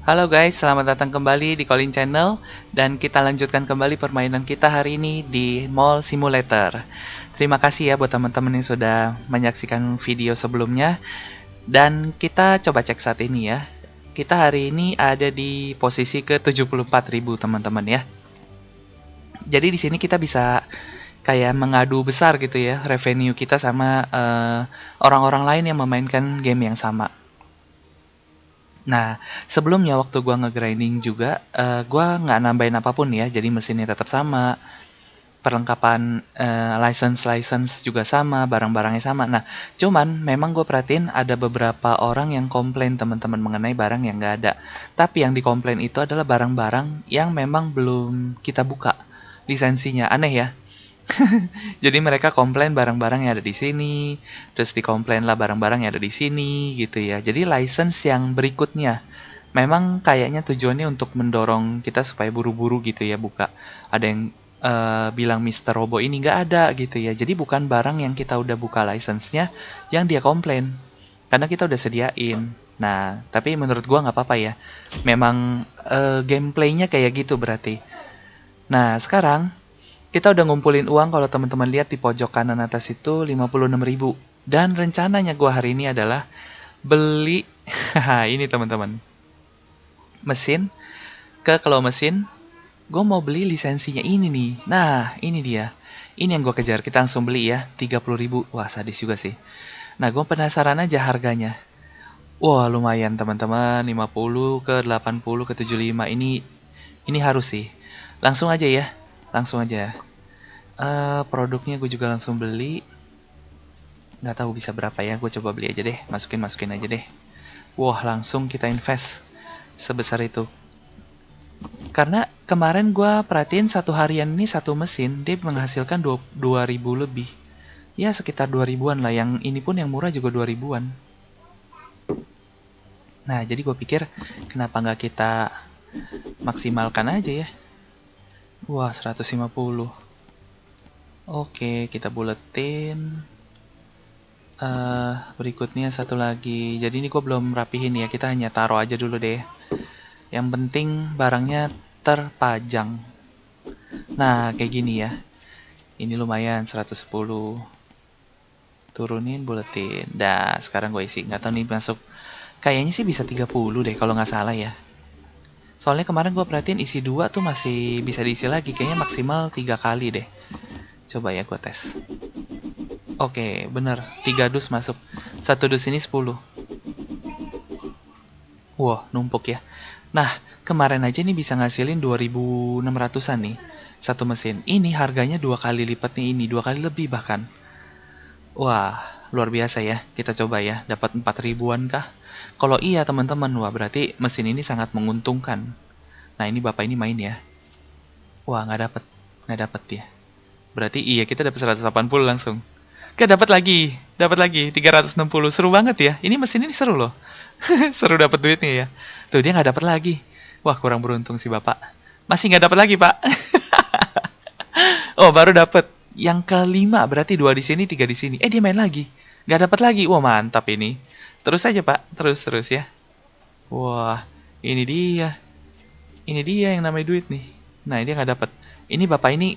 Halo guys, selamat datang kembali di Colin Channel dan kita lanjutkan kembali permainan kita hari ini di Mall Simulator. Terima kasih ya buat teman-teman yang sudah menyaksikan video sebelumnya dan kita coba cek saat ini ya. Kita hari ini ada di posisi ke 74.000 teman-teman ya. Jadi di sini kita bisa kayak mengadu besar gitu ya revenue kita sama orang-orang lain yang memainkan game yang sama. Nah, sebelumnya waktu gua nge-grinding juga, gua nggak nambahin apapun ya, jadi mesinnya tetap sama, perlengkapan license juga sama, barang-barangnya sama. Nah, cuman memang gue perhatiin ada beberapa orang yang komplain teman-teman mengenai barang yang nggak ada. Tapi yang dikomplain itu adalah barang-barang yang memang belum kita buka lisensinya. Aneh ya. Jadi mereka komplain barang-barang yang ada di sini, terus dikomplain lah barang-barang yang ada di sini gitu ya. Jadi license yang berikutnya memang kayaknya tujuannya untuk mendorong kita supaya buru-buru gitu ya buka. Ada yang bilang Mister Robo ini nggak ada gitu ya. Jadi bukan barang yang kita udah buka license-nya yang dia komplain. Karena kita udah sediain. Nah, tapi menurut gua nggak apa-apa ya. Memang gameplaynya kayak gitu berarti. Nah, sekarang kita udah ngumpulin uang kalau teman-teman lihat di pojok kanan atas itu 56.000. Dan rencananya gua hari ini adalah beli ini teman-teman. Mesin ke kalau mesin gue mau beli lisensinya ini nih. Nah, ini dia. Ini yang gue kejar. Kita langsung beli ya. 30.000. Wah, sadis juga sih. Nah, gue penasaran aja harganya. Wah, lumayan teman-teman. 50 ke 80 ke 75. Ini harus sih. Langsung aja ya. Langsung aja. Produknya gue juga langsung beli. Nggak tahu bisa berapa ya. Gue coba beli aja deh. Masukin aja deh. Wah, langsung kita invest sebesar itu. Karena kemarin gue perhatiin satu harian ini satu mesin dia menghasilkan 2.000 lebih. Ya sekitar 2.000-an lah. Yang ini pun yang murah juga 2.000-an. Nah jadi gue pikir kenapa nggak kita maksimalkan aja ya. Wah 150. Oke kita buletin. Berikutnya satu lagi. Jadi ini gue belum rapihin ya. Kita hanya taruh aja dulu deh. Yang penting barangnya terpajang. Nah kayak gini ya. Ini lumayan 110. Turunin buletin. Dah, sekarang gue isi. Nggak tahu nih masuk. Kayaknya sih bisa 30 deh kalau nggak salah ya. Soalnya kemarin gue perhatiin isi 2 tuh masih bisa diisi lagi. Kayaknya maksimal 3 kali deh. Coba ya gue tes. Oke, bener. 3 dus masuk. Satu dus ini 10. Wah, numpuk ya. Nah, kemarin aja nih bisa ngasilin 2.600-an nih. Satu mesin. Ini harganya 2 kali lipatnya ini. 2 kali lebih bahkan. Wah, luar biasa ya. Kita coba ya, dapat 4 ribuan kah? Kalau iya teman-teman, wah berarti mesin ini sangat menguntungkan. Nah ini bapak ini main ya. Wah nggak dapet ya. Berarti iya kita dapat 180 langsung. Dapat lagi 360. Seru banget ya. Ini mesin ini seru loh. Seru dapat duitnya ya. Tuh dia nggak dapat lagi. Wah kurang beruntung si bapak. Masih nggak dapat lagi pak. Oh baru dapat. Yang kelima berarti 2 di sini 3 di sini. Dia main lagi. Nggak dapat lagi. Wah mantap ini. Terus aja pak. Terus ya. Wah ini dia. Ini dia yang namanya duit nih. Nah dia nggak dapat. Ini bapak ini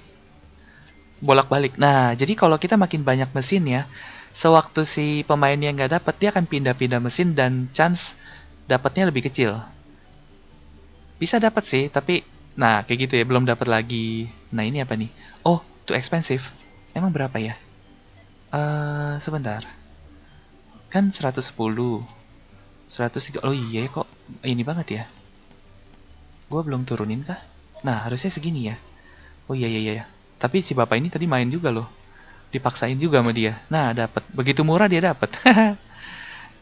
bolak-balik. Nah jadi kalau kita makin banyak mesin ya, sewaktu si pemainnya nggak dapat dia akan pindah-pindah mesin dan chance dapatnya lebih kecil. Bisa dapat sih, tapi nah kayak gitu ya belum dapat lagi. Nah ini apa nih? Oh, too expensive. Emang berapa ya? Sebentar. Kan 110, 103. Oh iya kok ini banget ya. Gua belum turunin kah? Nah, harusnya segini ya. Oh iya. Tapi si bapak ini tadi main juga loh. Dipaksain juga sama dia. Nah, dapat. Begitu murah dia dapat.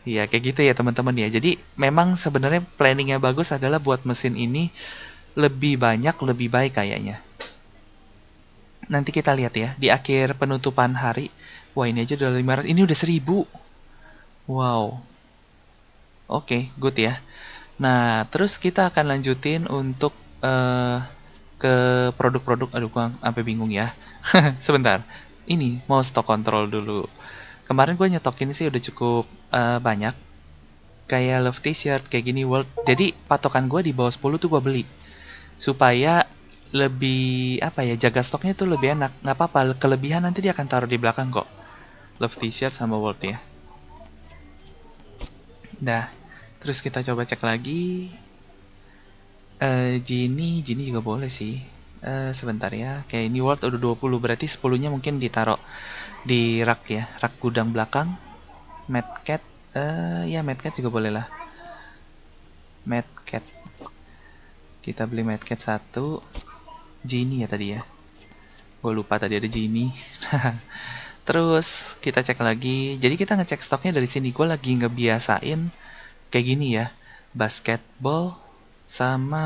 Iya, kayak gitu ya teman-teman ya. Jadi memang sebenarnya planningnya bagus adalah buat mesin ini lebih banyak, lebih baik kayaknya. Nanti kita lihat ya di akhir penutupan hari. Wah ini aja udah 500. Ini udah 1.000. Wow. Oke, good ya. Nah, terus kita akan lanjutin untuk ke produk-produk. Aduh, gua sampai bingung ya. Sebentar. Ini, mau stock control dulu. Kemarin gue nyetokin sih udah cukup banyak. kayak Love T-shirt, kayak gini World. Jadi patokan gue di bawah 10 tuh gue beli. Supaya lebih apa ya, jaga stoknya tuh lebih enak. Nggak apa-apa, kelebihan nanti dia akan taruh di belakang kok. Love T-shirt sama World ya. Nah, terus kita coba cek lagi. Genie juga boleh sih. Sebentar ya. Kayak ini World udah 20, berarti 10-nya mungkin ditaruh di rak ya, rak gudang belakang. Mad Cat, ya Mad Cat juga boleh lah. Mad Cat. Kita beli Mad Cat 1. Genie ya tadi ya. Gue lupa tadi ada Genie. Terus kita cek lagi. Jadi kita ngecek stoknya dari sini. Gue lagi ngebiasain kayak gini ya. Basketball sama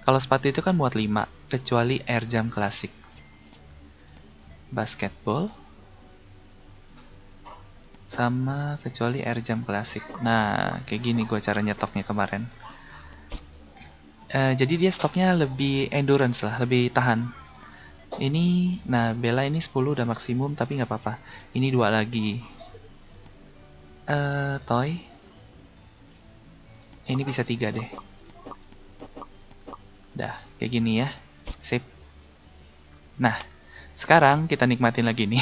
kalau sepatu itu kan muat 5 kecuali Air Jam Classic. Basketball sama kecuali Air Jam Classic. Nah, kayak gini gue cara nyetoknya kemarin. Jadi dia stoknya lebih endurance lah, lebih tahan. Ini, nah Bella ini 10 udah maksimum tapi nggak apa-apa. Ini 2 lagi. Toy. Ini bisa 3 deh. Dah, kayak gini ya. Sip. Nah, sekarang kita nikmatin lagi nih.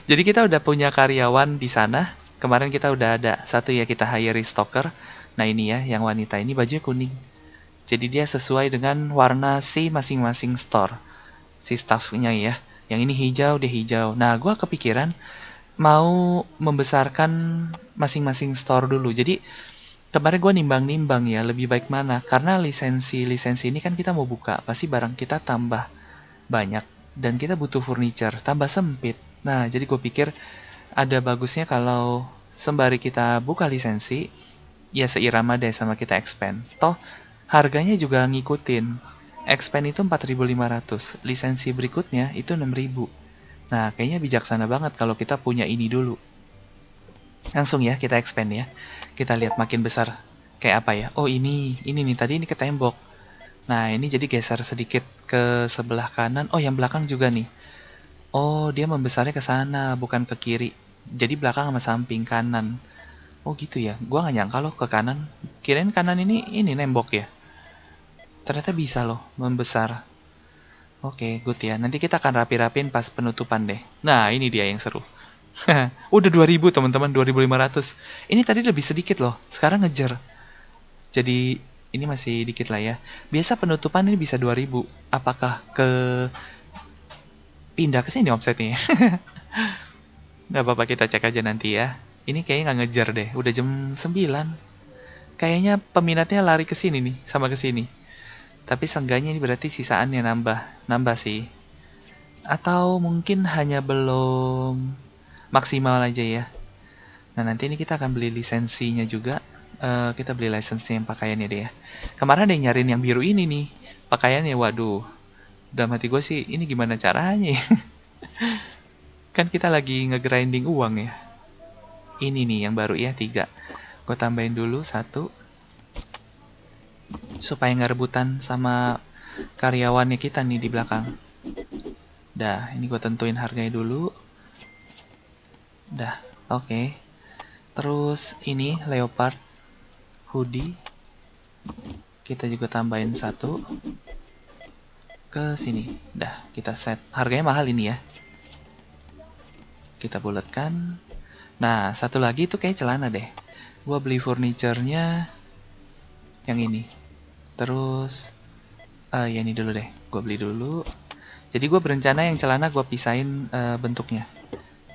Jadi kita udah punya karyawan di sana. Kemarin kita udah ada satu ya, kita hire stalker. Nah ini ya, yang wanita ini bajunya kuning. Jadi dia sesuai dengan warna si masing-masing store. Si staffnya ya. Yang ini hijau, dia hijau. Nah, gue kepikiran mau membesarkan masing-masing store dulu. Jadi kemarin gue nimbang-nimbang ya, lebih baik mana. Karena lisensi ini kan kita mau buka. Pasti barang kita tambah banyak. Dan kita butuh furniture, tambah sempit. Nah, jadi gue pikir ada bagusnya kalau sembari kita buka lisensi, ya seirama deh sama kita expand. Toh, harganya juga ngikutin. Expand itu 4.500, lisensi berikutnya itu 6.000. Nah, kayaknya bijaksana banget kalau kita punya ini dulu. Langsung ya, kita expand ya. Kita lihat makin besar. Kayak apa ya? Oh, ini nih, tadi ini ke tembok. Nah, ini jadi geser sedikit ke sebelah kanan. Oh, yang belakang juga nih. Oh, dia membesarnya ke sana, bukan ke kiri. Jadi belakang sama samping kanan. Oh, gitu ya. Gua nggak nyangka loh ke kanan. Kirain kanan ini nembok ya. Ternyata bisa loh membesar. Oke, good ya. Nanti kita akan rapi-rapin pas penutupan deh. Nah, ini dia yang seru. Udah 2000 teman-teman, 2500. Ini tadi lebih sedikit loh. Sekarang ngejar. Jadi ini masih dikit lah ya. Biasa penutupan ini bisa 2000. Apakah ke pindah ke sini offsetnya? Nggak apa-apa, kita cek aja nanti ya. Ini kayaknya nggak ngejar deh. Udah jam 9. Kayaknya peminatnya lari ke sini nih, sama ke sini. Tapi seenggaknya ini berarti sisaannya nambah sih. Atau mungkin hanya belum maksimal aja ya. Nah, nanti ini kita akan beli lisensinya juga. Kita beli lisensi yang pakaiannya deh ya. Kemarin ada yang nyariin yang biru ini nih. Pakaiannya, waduh. Udah mati gue sih, ini gimana caranya ya? Kan kita lagi nge-grinding uang ya. Ini nih yang baru ya, 3. Gue tambahin dulu 1. Supaya nggak rebutan sama karyawannya kita nih di belakang. Dah, ini gue tentuin harganya dulu. Dah, oke. Terus ini leopard hoodie. Kita juga tambahin 1 ke sini. Dah, kita set. Harganya mahal ini ya. Kita bulatkan. Nah, satu lagi itu kayak celana deh. Gua beli furniture-nya yang ini. Terus ya ini dulu deh. Gua beli dulu. Jadi gue berencana yang celana gue pisahin bentuknya.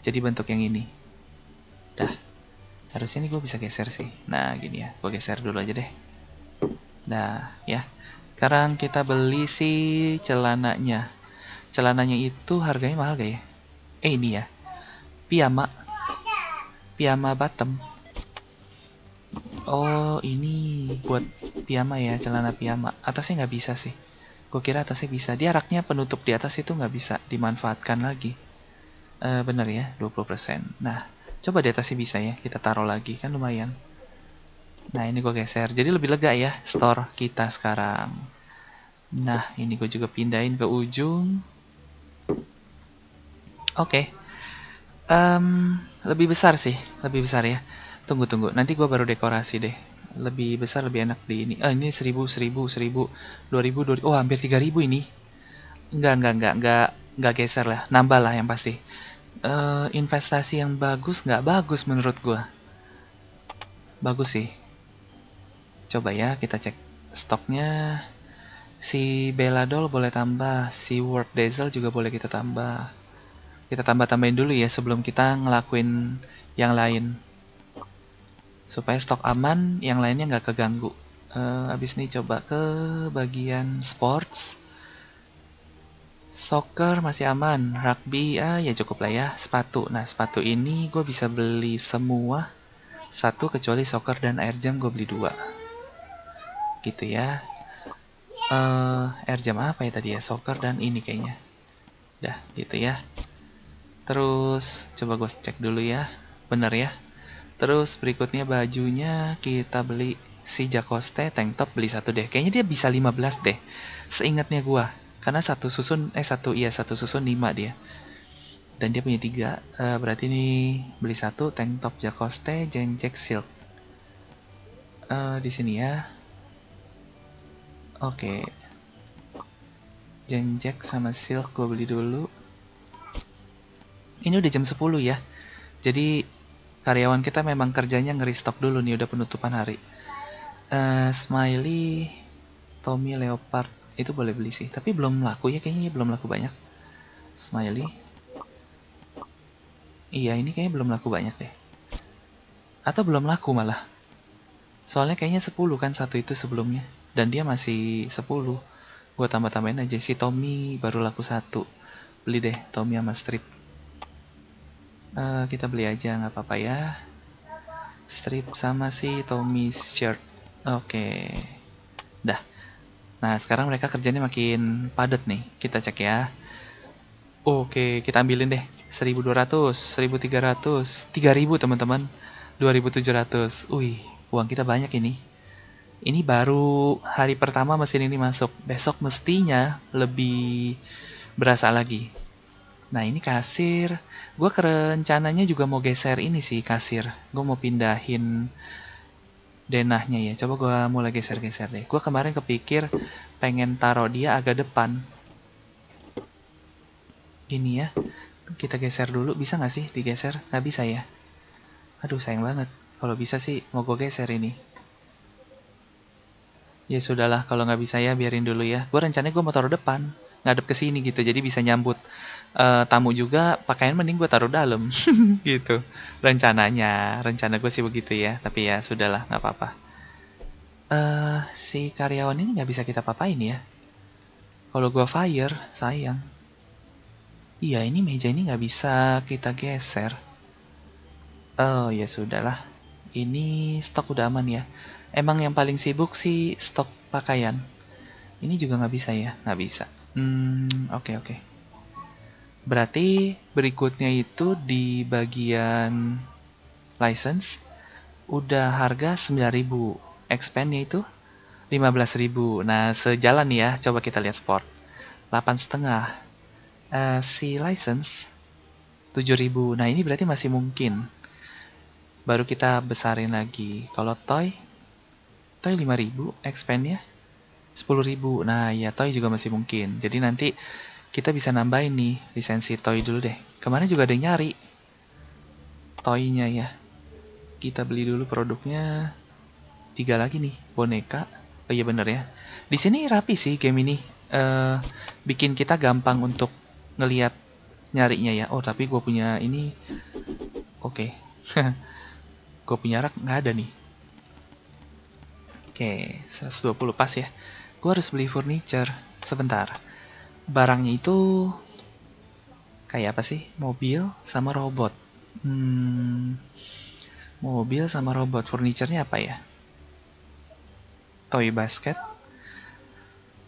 Jadi bentuk yang ini. Dah. Harusnya ini gue bisa geser sih. Nah, gini ya. Gue geser dulu aja deh. Nah, ya. Sekarang kita beli si celananya. Celananya itu harganya mahal gak ya? Ini ya. Piyama bottom. Oh, ini buat piyama ya, celana piyama. Atasnya nggak bisa sih. Gue kira atasnya bisa. Dia raknya penutup di atas itu nggak bisa dimanfaatkan lagi. Bener ya, 20%. Nah, coba di atasnya bisa ya. Kita taruh lagi, kan lumayan. Nah, ini gue geser. Jadi lebih lega ya store kita sekarang. Nah, ini gue juga pindahin ke ujung. Oke. Lebih besar sih, lebih besar ya. Tunggu. Nanti gua baru dekorasi deh. Lebih besar, lebih enak di ini. Ah, ini 1000, 1000, 1000, 2000, 2000. Oh, hampir 3000 ini. Enggak geser lah. Nambah lah yang pasti. Investasi yang bagus nggak bagus menurut gua. Bagus sih. Coba ya kita cek stoknya. Si Belladol boleh tambah, si Warp Dazzle juga boleh kita tambah. Kita tambah-tambahin dulu ya sebelum kita ngelakuin yang lain. Supaya stok aman, yang lainnya nggak keganggu. Abis ini coba ke bagian sports. Soccer masih aman, rugby ya cukup lah ya. Sepatu, nah sepatu ini gue bisa beli semua satu kecuali soccer dan air jam gue beli dua. Gitu ya. Air jam apa ya tadi ya? Soccer dan ini kayaknya. Dah gitu ya. Terus coba gue cek dulu ya. Bener ya. Terus berikutnya bajunya kita beli si Jacoste tank top beli satu deh. Kayaknya dia bisa 15 deh. Seingatnya gua. Karena satu susun 5 dia. Dan dia punya 3. Berarti nih beli satu tank top Jacoste Jack Silk. Di sini ya. Oke. Jack sama Silk gua beli dulu. Ini udah jam 10 ya. Jadi karyawan kita memang kerjanya nge-restock dulu nih udah penutupan hari. Smiley, Tommy Leopard itu boleh beli sih, tapi belum laku ya kayaknya belum laku banyak. Smiley, iya ini kayaknya belum laku banyak deh. Atau belum laku malah. Soalnya kayaknya 10 kan satu itu sebelumnya, dan dia masih 10. Gua tambah-tambahin aja si Tommy baru laku satu. Beli deh Tommy sama strip. Kita beli aja nggak apa-apa ya. Strip sama si Tommy shirt. Oke. Dah. Nah, sekarang mereka kerjanya makin padat nih. Kita cek ya. Oke, kita ambilin deh. 1200, 1300, 3000 teman-teman. 2700. Wih, uang kita banyak ini. Ini baru hari pertama mesin ini masuk. Besok mestinya lebih berasa lagi. Nah, ini kasir. Gue rencananya juga mau geser ini sih kasir. Gue mau pindahin denahnya ya. Coba gue mulai geser-geser deh. Gue kemarin kepikir pengen taruh dia agak depan. Gini ya. Kita geser dulu. Bisa nggak sih digeser? Nggak bisa ya. Aduh sayang banget. Kalau bisa sih mau gue geser ini. Ya sudahlah kalau nggak bisa ya biarin dulu ya. Gue rencananya gue mau taruh depan. Ngadep ke sini gitu. Jadi bisa nyambut tamu juga. Pakaian mending gue taruh dalam. Gitu. Rencananya. Rencana gue sih begitu ya. Tapi ya sudahlah nggak apa-apa. Si karyawan ini nggak bisa kita papain ya. Kalau gue fire, sayang. Iya ini meja ini nggak bisa kita geser. Oh ya sudahlah. Ini stok udah aman ya. Emang yang paling sibuk sih stok pakaian. Ini juga nggak bisa ya? Nggak bisa. Oke oke. Berarti berikutnya itu di bagian license udah harga 9.000. Expandnya itu 15.000. Nah sejalan ya. Coba kita lihat sport. 8,5. Si license 7.000. Nah ini berarti masih mungkin. Baru kita besarin lagi. Kalau toy 5.000, expandnya 10.000. Nah, ya toy juga masih mungkin. Jadi nanti kita bisa nambahin nih lisensi toy dulu deh. Kemarin juga ada yang nyari toynya ya. Kita beli dulu produknya. 3 lagi nih, boneka. Oh iya bener ya. Di sini rapi sih game ini. Bikin kita gampang untuk ngelihat nyarinya ya. Oh, tapi gue punya ini. Oke. Gue punya rak nggak ada nih. Oke, 120 pas ya. Gue harus beli furniture. Sebentar. Barangnya itu kayak apa sih? Mobil sama robot. Mobil sama robot. Furniture-nya apa ya? Toy basket.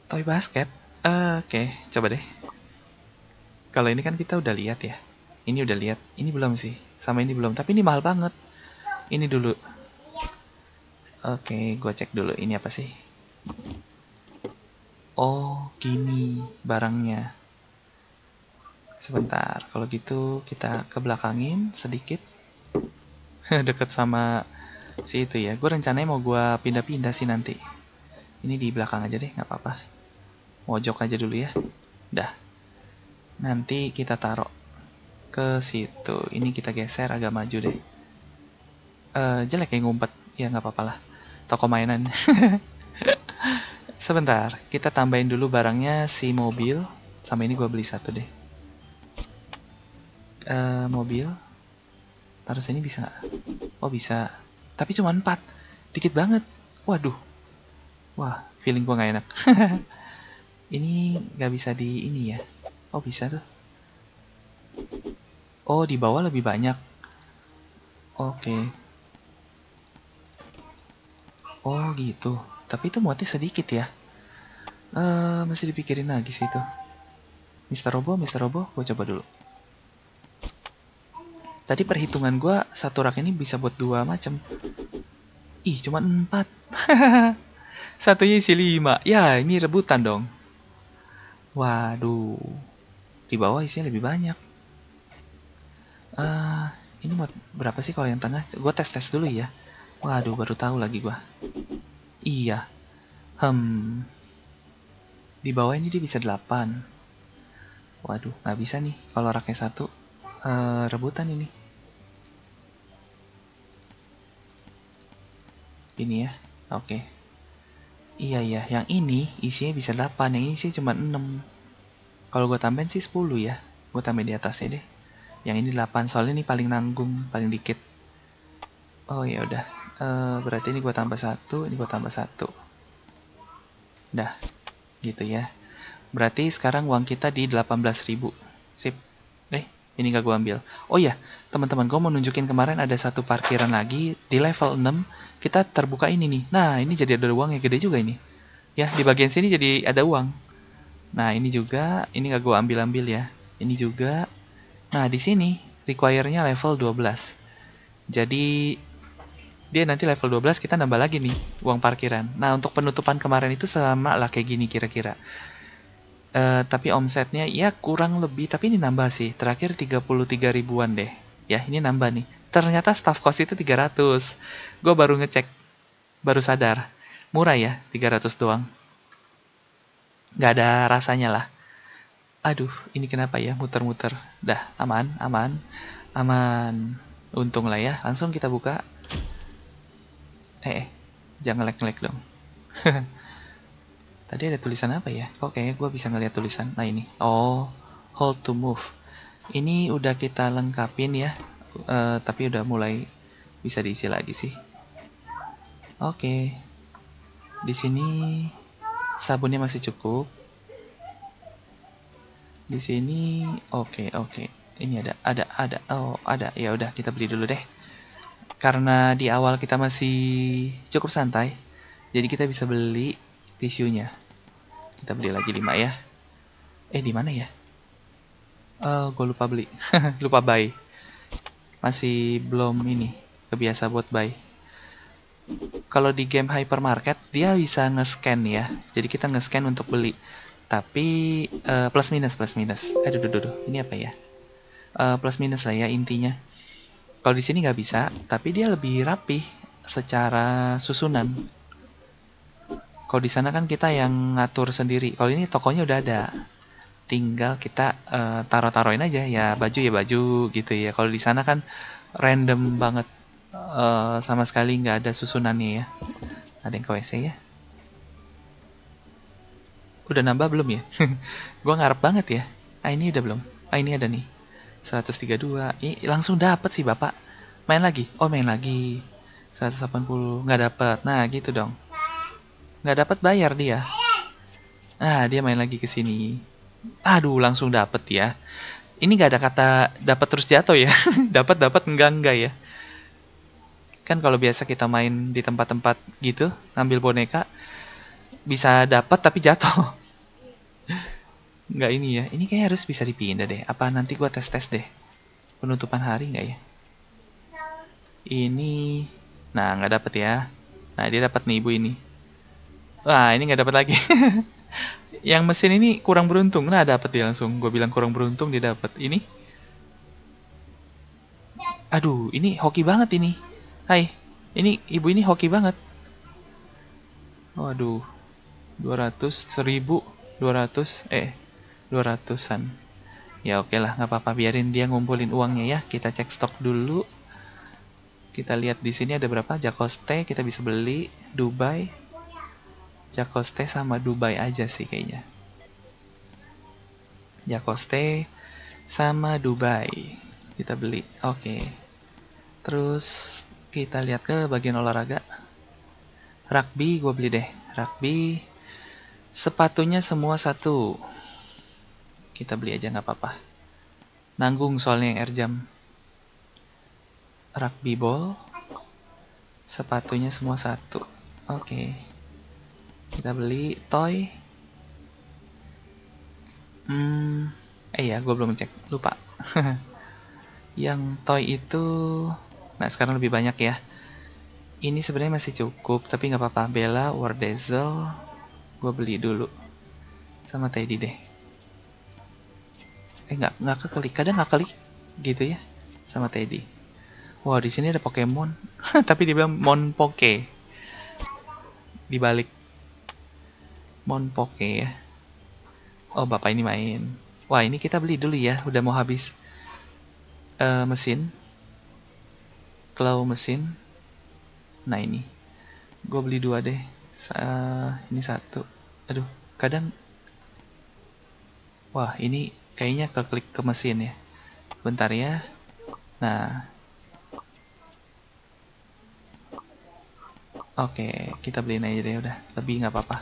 Toy basket. Oke, coba deh. Kalau ini kan kita udah lihat ya. Ini udah lihat. Ini belum sih. Sama ini belum. Tapi ini mahal banget. Ini dulu. Oke, gue cek dulu. Ini apa sih? Oh, gini barangnya. Sebentar, kalau gitu kita ke belakangin sedikit. Deket sama si itu ya. Gue rencananya mau gue pindah-pindah sih nanti. Ini di belakang aja deh, nggak apa-apa. Mojok aja dulu ya. Dah. Nanti kita taruh ke situ. Ini kita geser agak maju deh. Jelek kayak ngumpet. Ya nggak apa-apa lah. Toko mainan. Sebentar, kita tambahin dulu barangnya si mobil. Sama ini gue beli satu deh. Mobil. Taruh sini bisa nggak? Oh bisa. Tapi cuma 4. Dikit banget. Waduh. Wah, feeling gue nggak enak. Ini nggak bisa di ini ya. Oh bisa tuh. Oh di bawah lebih banyak. Oke. Oh gitu. Tapi itu muatnya sedikit ya. Masih dipikirin lagi sih itu. Mister Robo, gue coba dulu. Tadi perhitungan gue satu rak ini bisa buat 2 macam. Ih, cuma 4. Satunya isi 5. Ya, ini rebutan dong. Waduh. Di bawah isinya lebih banyak. Eh, ini buat berapa sih kalau yang tengah? Gue tes-tes dulu ya. Waduh, baru tahu lagi gue. Iya. Hmm. Di bawah ini dia bisa 8. Waduh, nggak bisa nih. Kalau raknya satu, rebutan ini. Ini ya. Oke. Iya, iya. Yang ini isinya bisa 8. Yang ini sih cuma 6. Kalau gue tambahin sih 10 ya. Gue tambahin di atasnya deh. Yang ini 8. Soalnya ini paling nanggung, paling dikit. Oh ya udah. Berarti ini gue tambah 1. Ini gue tambah 1. Dah. Gitu ya. Berarti sekarang uang kita di 18.000. Sip. Ini gak gue ambil. Oh iya, teman-teman, gue mau nunjukin kemarin ada satu parkiran lagi di level 6. Kita terbuka ini nih. Nah, ini jadi ada uang yang gede juga ini. Ya, di bagian sini jadi ada uang. Nah, ini juga, ini gak gue ambil-ambil ya. Ini juga. Nah, di sini require-nya level 12. Jadi dia nanti level 12 kita nambah lagi nih uang parkiran. Nah, untuk penutupan kemarin itu sama lah kayak gini kira-kira. Tapi omsetnya ya kurang lebih, tapi ini nambah sih. Terakhir 33 ribuan deh. Ya, ini nambah nih. Ternyata staff cost itu 300. Gue baru ngecek, baru sadar. Murah ya, 300 doang. Nggak ada rasanya lah. Aduh, ini kenapa ya muter-muter. Dah, aman, aman, aman. Untung lah ya. Langsung kita buka. Jangan ngelek-ngelek dong. Tadi ada tulisan apa ya? Kok kayaknya gue bisa ngeliat tulisan. Nah ini. Oh, hold to move. Ini udah kita lengkapin ya. Tapi udah mulai bisa diisi lagi sih. Oke. Di sini sabunnya masih cukup. Di sini oke. Ini ada. Oh, ada. Ya udah kita beli dulu deh. Karena di awal kita masih cukup santai. Jadi kita bisa beli tisunya. Kita beli lagi 5 ya. Di mana ya? Gue lupa beli. Lupa buy. Masih belum ini kebiasa buat buy. Kalau di game hypermarket dia bisa nge-scan ya. Jadi kita nge-scan untuk beli. Tapi plus minus. Aduh. Ini apa ya? Plus minus lah ya intinya. Kalau di sini nggak bisa, tapi dia lebih rapih secara susunan. Kalau di sana kan kita yang ngatur sendiri. Kalau ini tokonya udah ada. Tinggal kita taruh-taruhin aja ya baju gitu ya. Kalau di sana kan random banget, sama sekali nggak ada susunannya ya. Ada yang ke WC ya? Udah nambah belum ya? Gua ngarep banget ya. Ini udah belum? Ini ada nih. 132. Langsung dapet sih bapak. Main lagi? Oh main lagi. 180 nggak dapet. Nah gitu dong. Nggak dapet bayar dia. Nah dia main lagi ke sini. Aduh langsung dapet ya. Ini nggak ada kata dapat terus jatuh ya. Dapat enggak ya. Kan kalau biasa kita main di tempat-tempat gitu, ngambil boneka, bisa dapat tapi jatuh. Nggak ini ya. Ini kayak harus bisa dipindah deh. Apa nanti gua tes-tes deh. Penutupan hari nggak ya? Ini, nah nggak dapet ya. Nah dia dapat nih ibu ini. Wah ini nggak dapat lagi. Yang mesin ini kurang beruntung. Nah dapat dia langsung. Gue bilang kurang beruntung dia dapat. Ini Aduh, ini hoki banget ini. Hai, ini ibu ini hoki banget. Waduh, 200, 1000, 200, 200-an. Ya oke lah, nggak apa-apa, biarin dia ngumpulin uangnya ya. Kita cek stok dulu. Kita lihat di sini ada berapa Jakoste kita bisa beli. Dubai, Jakoste sama Dubai aja sih kayaknya. Jakoste sama Dubai kita beli. Oke. Terus kita lihat ke bagian olahraga. Rugby gue beli deh. Rugby sepatunya semua satu. Kita beli aja nggak apa-apa. Nanggung soalnya yang air jam. Rugby ball sepatunya semua satu. Oke. Kita beli toy. Ya gue belum cek, lupa. Yang toy itu, nah sekarang lebih banyak ya. Ini sebenarnya masih cukup, tapi nggak apa-apa. Bella, War Diesel, gue beli dulu. Sama Teddy deh. Nggak keklik, kadang nggak klik gitu ya. Sama Teddy. Wah, di sini ada Pokemon, tapi dia bilang Mon Poke. Dibalik Mon Poke ya. Oh, bapak ini main. Wah, ini kita beli dulu ya, udah mau habis. Mesin. Claw mesin. Nah ini, gue beli 2 deh. Ini 1. Aduh, kadang. Wah, ini kayaknya keklik ke mesin ya. Bentar ya. Nah, oke, kita beliin aja deh udah. Lebih nggak apa-apa.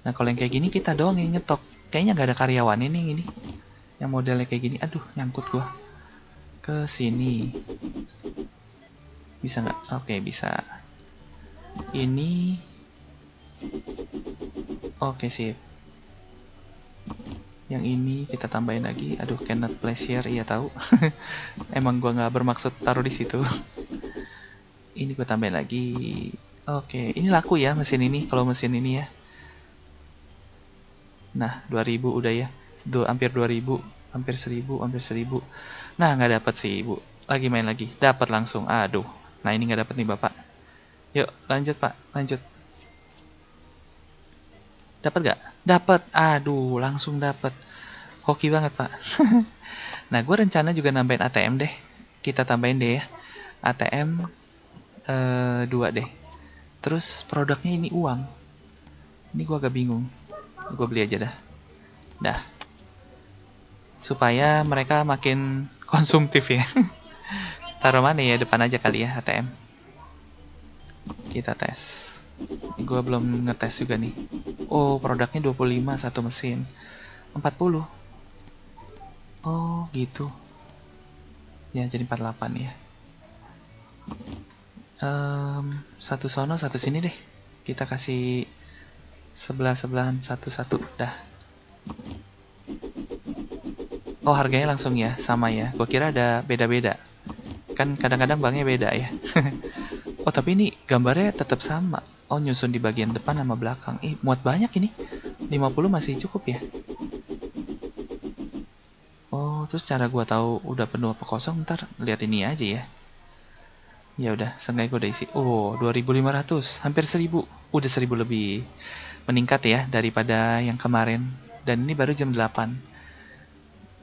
Nah, kalau yang kayak gini kita doang yang nyetok. Kayaknya nggak ada karyawan ini. Yang modelnya kayak gini. Aduh, nyangkut gua. Ke sini. Bisa nggak? Oke, bisa. Ini. Oke, sip. Yang ini kita tambahin lagi. Aduh, cannot place here. Iya tahu. Emang gua nggak bermaksud taruh di situ. Ini gua tambahin lagi. Oke, ini laku ya mesin ini. Kalau mesin ini ya. Nah, 2000 udah ya. Hampir 2000, hampir 1000, hampir 1000. Nah, nggak dapat sih, Ibu. Lagi main lagi. Dapat langsung. Aduh. Nah, ini nggak dapat nih, Bapak. Yuk, lanjut, Pak. Lanjut. Dapat nggak? Dapat. Aduh, langsung dapat. Hoki banget, Pak. Nah, gue rencana juga nambahin ATM deh. Kita tambahin deh ya. ATM 2 deh. Terus produknya ini uang. Ini gue agak bingung. Gue beli aja dah. Dah. Supaya mereka makin konsumtif ya. Taruh mana ya? Depan aja kali ya ATM. Kita tes. Gue belum ngetes juga nih. Oh, produknya 25 satu mesin. 40. Oh, gitu. Ya, jadi 48 ya. Satu sono, satu sini deh. Kita kasih sebelah-sebelahan satu-satu. Dah. Oh, harganya langsung ya, sama ya. Gua kira ada beda-beda. Kan kadang-kadang banknya beda ya. Oh, tapi ini gambarnya tetap sama. Oh, nyusun di bagian depan sama belakang. Muat banyak ini. 50 masih cukup ya. Oh, terus cara gua tahu udah penuh apa kosong, ntar lihat ini aja ya. Ya udah, seenggaknya gua udah isi. Oh, 2500, hampir 1000. Udah 1000 lebih. Meningkat ya daripada yang kemarin. Dan ini baru jam 8.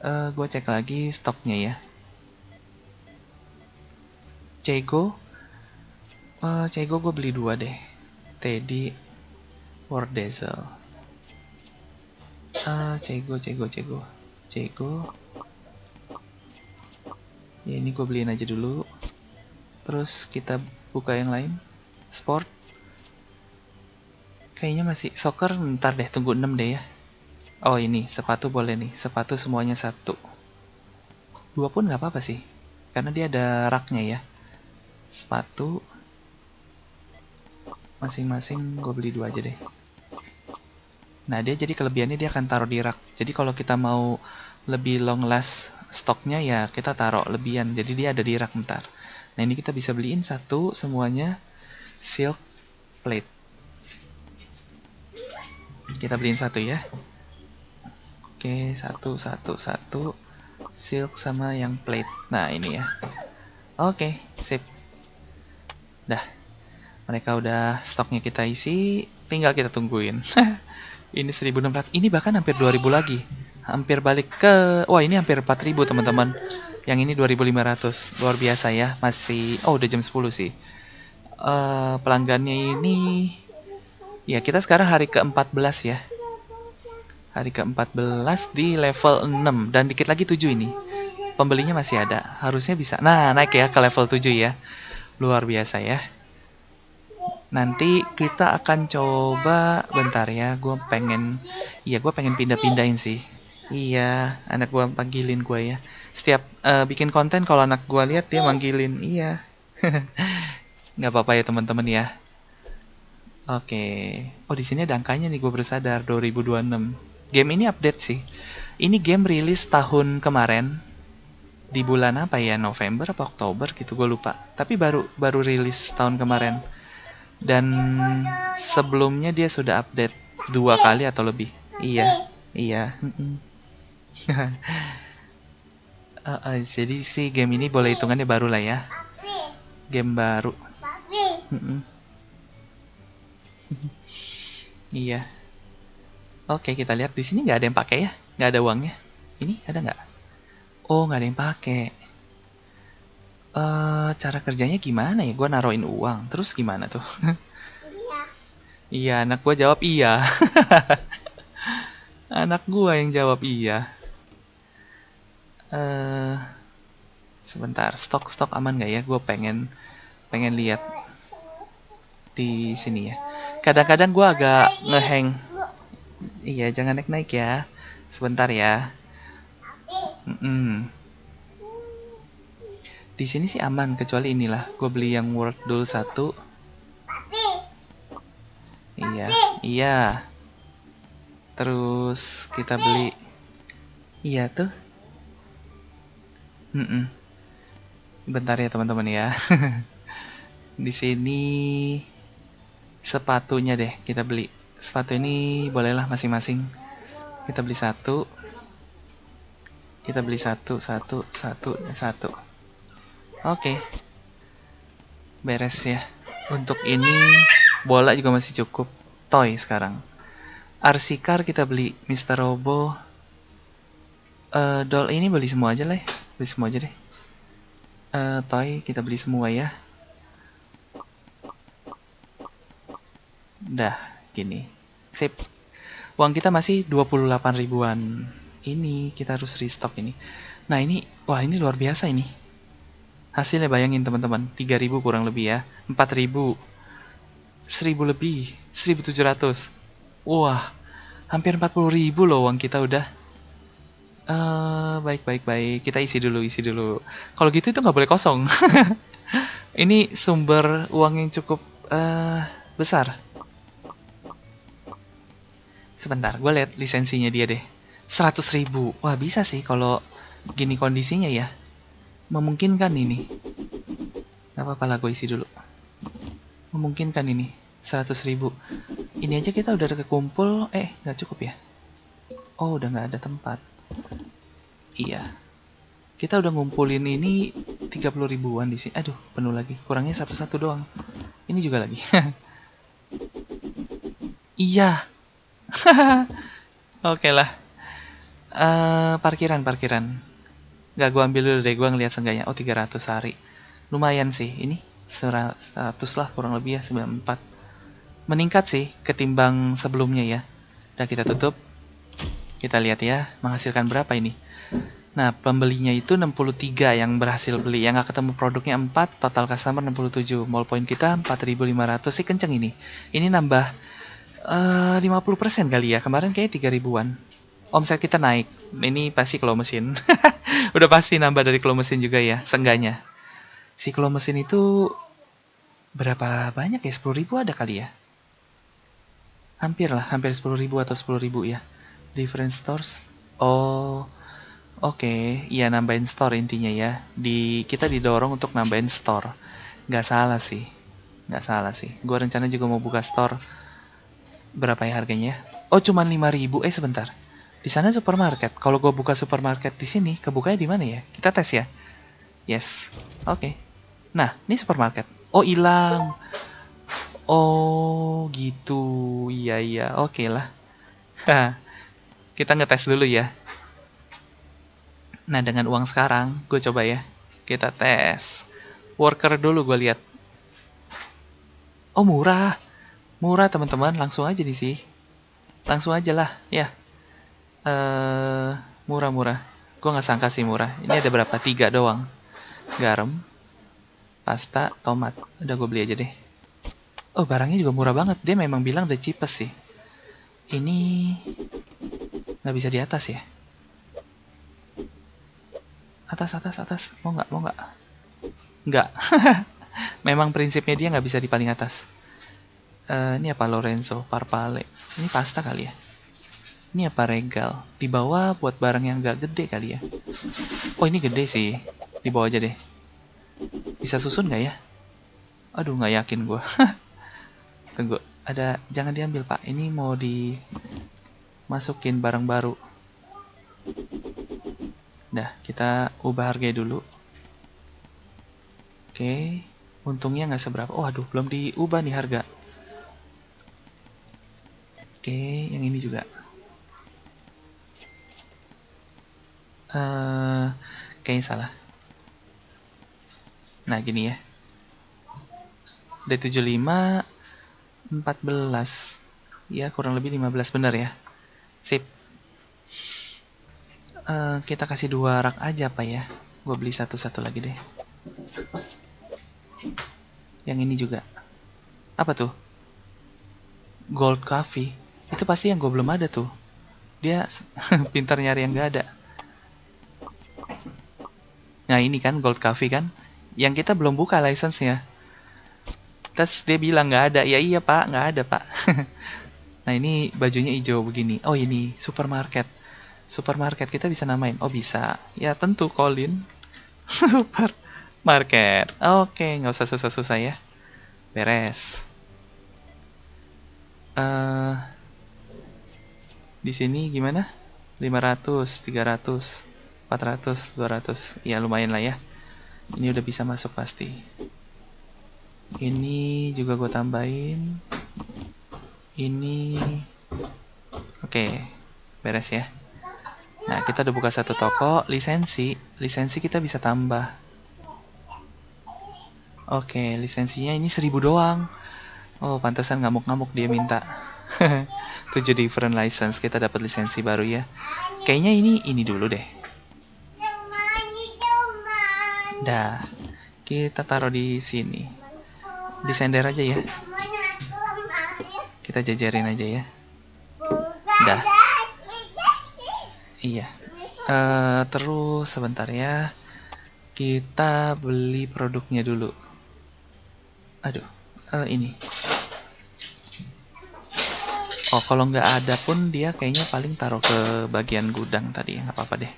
Gue cek lagi stoknya ya. Cego. Cego gue beli 2 deh. Teddy, War Diesel. Cego. Ya ini gue beliin aja dulu. Terus kita buka yang lain. Sport. Kayaknya masih soccer, ntar deh, tunggu 6 deh ya. Oh ini, sepatu boleh nih. Sepatu semuanya 1. 2 pun nggak apa-apa sih. Karena dia ada raknya ya. Sepatu. Masing-masing gue beli 2 aja deh. Nah dia jadi kelebihannya dia akan taruh di rak. Jadi kalau kita mau lebih long last stoknya ya kita taruh lebihan. Jadi dia ada di rak ntar. Nah ini kita bisa beliin 1 semuanya silk plate. Kita beliin 1 ya. Oke, 1. Silk sama yang plate. Nah, ini ya. Oke, sip. Dah, mereka udah stoknya kita isi, tinggal kita tungguin. Ini 1.600. Ini bahkan hampir 2.000 lagi. Hampir balik ke, wah ini hampir 4.000 teman-teman. Yang ini 2.500. Luar biasa ya. Masih, oh udah jam 10 sih. Pelanggannya ini, ya kita sekarang hari ke-14 ya. Hari ke-14 di level 6 dan dikit lagi 7 ini. Pembelinya masih ada. Harusnya bisa. Nah, naik ya ke level 7 ya. Luar biasa ya. Nanti kita akan coba bentar ya. Gue pengen pindah-pindahin sih. Iya, anak gue panggilin gue ya. Setiap bikin konten kalau anak gue lihat dia manggilin. Iya. Nggak apa-apa ya teman-teman ya. Oke. Oh, di sini ada angkanya nih, gue baru sadar 2026. Game ini update sih. Ini game rilis tahun kemarin di bulan apa ya? November apa Oktober gitu, gue lupa. Tapi baru baru rilis tahun kemarin. Dan sebelumnya dia sudah update 2 kali atau lebih. Iya, iya. Jadi sih game ini boleh hitungannya baru lah ya. Game baru. Iya. Oke, kita lihat di sini nggak ada yang pakai ya, nggak ada uangnya. Ini ada nggak? Oh, nggak ada yang pakai. Cara kerjanya gimana ya? Gue naruhin uang, terus gimana tuh? Iya, anak gue jawab iya. Anak gue yang jawab iya. eh Sebentar, stok aman nggak ya? Gue pengen pengen lihat di sini ya. Kadang-kadang gue agak ngehang. Iya, jangan naik-naik ya. Sebentar ya. Mm-mm. Di sini sih aman, kecuali inilah. Gue beli yang World Duel 1. Iya, iya. Terus kita beli. Iya tuh. Mm-mm. Bentar ya teman-teman ya. Di sini sepatunya deh kita beli. Sepatu ini bolehlah masing-masing. Kita beli satu. Kita beli satu, satu, satu, dan satu. Oke, beres ya. Untuk ini bola juga masih cukup. Toy sekarang. RC car kita beli. Mister Robo. Doll ini beli semua aja lah. Beli semua aja deh. Toy kita beli semua ya. Dah, gini. Sip. Uang kita masih 28 ribuan. Ini kita harus restock ini. Nah, ini wah ini luar biasa ini. Hasilnya bayangin teman-teman, 3.000 kurang lebih ya. 4.000, 1.000 lebih, 1.700. Wah, hampir 40.000 loh uang kita udah. Baik baik baik. Kita isi dulu, isi dulu. Kalau gitu itu nggak boleh kosong. Ini sumber uang yang cukup besar. Sebentar, gue lihat lisensinya dia deh. 100.000. Wah, bisa sih kalau gini kondisinya ya. Memungkinkan ini. Gak apa-apa lah, gue isi dulu. Memungkinkan ini. 100.000. Ini aja kita udah kekumpul. Nggak cukup ya? Oh, udah nggak ada tempat. Iya. Kita udah ngumpulin ini 30 ribuan di sini. Aduh, penuh lagi. Kurangnya satu-satu doang. Ini juga lagi. Iya. Oke lah. Parkiran. Nggak, gue ambil dulu deh. Gue ngeliat seenggaknya. Oh, 300 sehari. Lumayan sih. Ini 100 lah kurang lebih ya. 94. Meningkat sih ketimbang sebelumnya ya. Udah kita tutup. Kita lihat ya. Menghasilkan berapa ini. Nah, pembelinya itu 63 yang berhasil beli. Yang nggak ketemu produknya 4, total customer 67. Mall point kita 4.500 sih, kenceng ini. Ini nambah 50% kali ya. Kemarin kayak 3 ribuan. Omset kita naik. Ini pasti claw mesin. Udah pasti nambah dari claw mesin juga ya, seenggaknya. Si claw mesin itu berapa banyak ya? 10.000 ada kali ya? Hampir lah, hampir 10.000 atau 10.000 ya. Different stores. Oh, oke, iya nambahin store intinya ya. Kita didorong untuk nambahin store. Nggak salah sih. Nggak salah sih. Gua rencana juga mau buka store. Berapa ya harganya? Oh, cuma 5.000. Sebentar. Di sana supermarket. Kalau gue buka supermarket di sini, kebukanya di mana ya? Kita tes ya. Yes. Oke. Nah, ini supermarket. Oh, hilang. Oh, gitu. Iya, iya. Oke lah. Hah, kita ngetes dulu ya. Nah, dengan uang sekarang, gue coba ya. Kita tes. Worker dulu gue lihat. Oh, murah. Murah, teman-teman. Langsung aja nih sih. Langsung aja lah. Ya. Murah-murah. Gue nggak sangka sih murah. Ini ada berapa? 3 doang. Garam, pasta, tomat. Udah gue beli aja deh. Oh, barangnya juga murah banget. Dia memang bilang the cheapest sih. Ini nggak bisa di atas ya? Atas, atas, atas. Mau nggak? Mau nggak? Nggak. Memang prinsipnya dia nggak bisa di paling atas. Ini apa Lorenzo? Parpale. Ini pasta kali ya? Ini apa Regal? Di bawah buat barang yang nggak gede kali ya? Oh, ini gede sih. Di bawah aja deh. Bisa susun nggak ya? Aduh, nggak yakin gue. Tunggu. Ada, jangan diambil pak. Ini mau dimasukin barang baru. Dah, kita ubah harga dulu. Oke, untungnya nggak seberapa. Oh, aduh, belum diubah nih harga. Oke, yang ini juga. Kayaknya salah. Nah, gini ya. D75 14. Ya, kurang lebih 15 bener ya. Sip. Kita kasih 2 rak aja apa ya. Gue beli satu-satu lagi deh. Yang ini juga. Apa tuh? Gold coffee. Itu pasti yang gue belum ada tuh. Dia pintar nyari yang gak ada. Nah, ini kan gold coffee kan. Yang kita belum buka license-nya. Terus dia bilang nggak ada. Ya iya pak, nggak ada pak. Nah, ini bajunya hijau begini. Oh, ini supermarket. Supermarket kita bisa namain. Oh, bisa. Ya tentu Colin. Supermarket. Oke, nggak usah susah-susah ya. Beres. Di sini gimana? 500, 300, 400, 200. Ya lumayan lah ya. Ini udah bisa masuk pasti. Ini juga gue tambahin. Ini oke, beres ya. Nah, kita udah buka satu toko. Lisensi kita bisa tambah. Oke, lisensinya ini 1000 doang. Oh, pantesan ngamuk-ngamuk dia minta. 7 different license, kita dapat lisensi baru ya. Kayaknya ini dulu deh. Dah, kita taruh di sini. Di sender aja ya. Kita jajarin aja ya. Dah. Iya. Terus sebentar ya. Kita beli produknya dulu. Aduh, ini. Oh, kalau nggak ada pun dia kayaknya paling taruh ke bagian gudang tadi. Nggak apa-apa deh.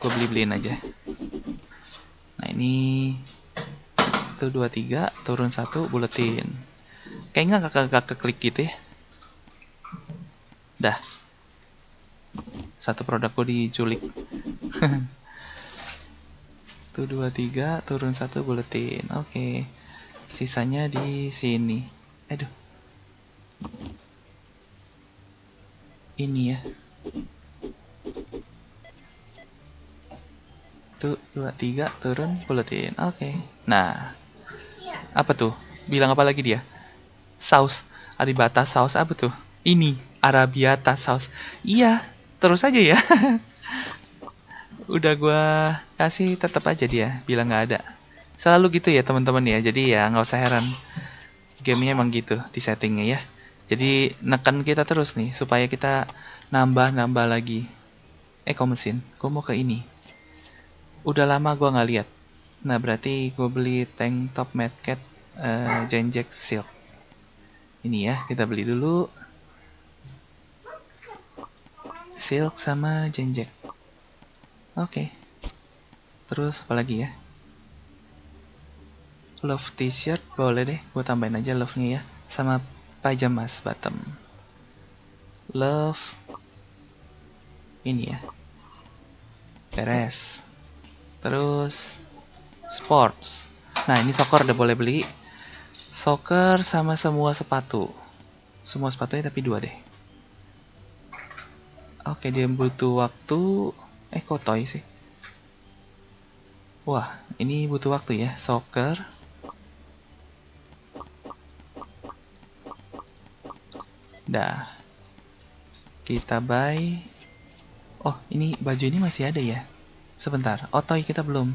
Gue beli-beliin aja. Nah, ini itu 23, turun 1, buletin. Kayaknya nggak keklik gitu ya. Dah. Satu produkku diculik. Itu 23, turun 1, buletin. Oke. Sisanya di sini. Aduh. Ini ya. Tuh, 23, turun, buletin. Oke. Nah. Apa tuh? Bilang apa lagi dia? Saus. Aribata saus apa tuh? Ini. Arabiata saus. Iya. Terus aja ya. Udah gua kasih tetap aja dia. Bilang nggak ada. Selalu gitu ya teman-teman ya. Jadi ya nggak usah heran. Gamenya emang gitu di settingnya ya. Jadi neken kita terus nih. Supaya kita nambah-nambah lagi. Kok mesin? Gue mau ke ini. Udah lama gua nggak lihat. Nah, berarti gue beli tank top medcat Genjek Silk. Ini ya, kita beli dulu. Silk sama Genjek. Oke. Terus apa lagi ya? Love t-shirt boleh deh, gue tambahin aja love-nya ya. Sama pajamas bottom. Love Ini ya. Beres. Terus sports. Nah, ini soccer udah boleh beli. Soccer sama semua sepatu. Semua sepatunya tapi 2 deh. Oke, dia butuh waktu. Kok toy sih? Wah, ini butuh waktu ya. Soccer. Dah. Kita buy. Oh, ini baju ini masih ada ya? Sebentar. Oh, toy kita belum.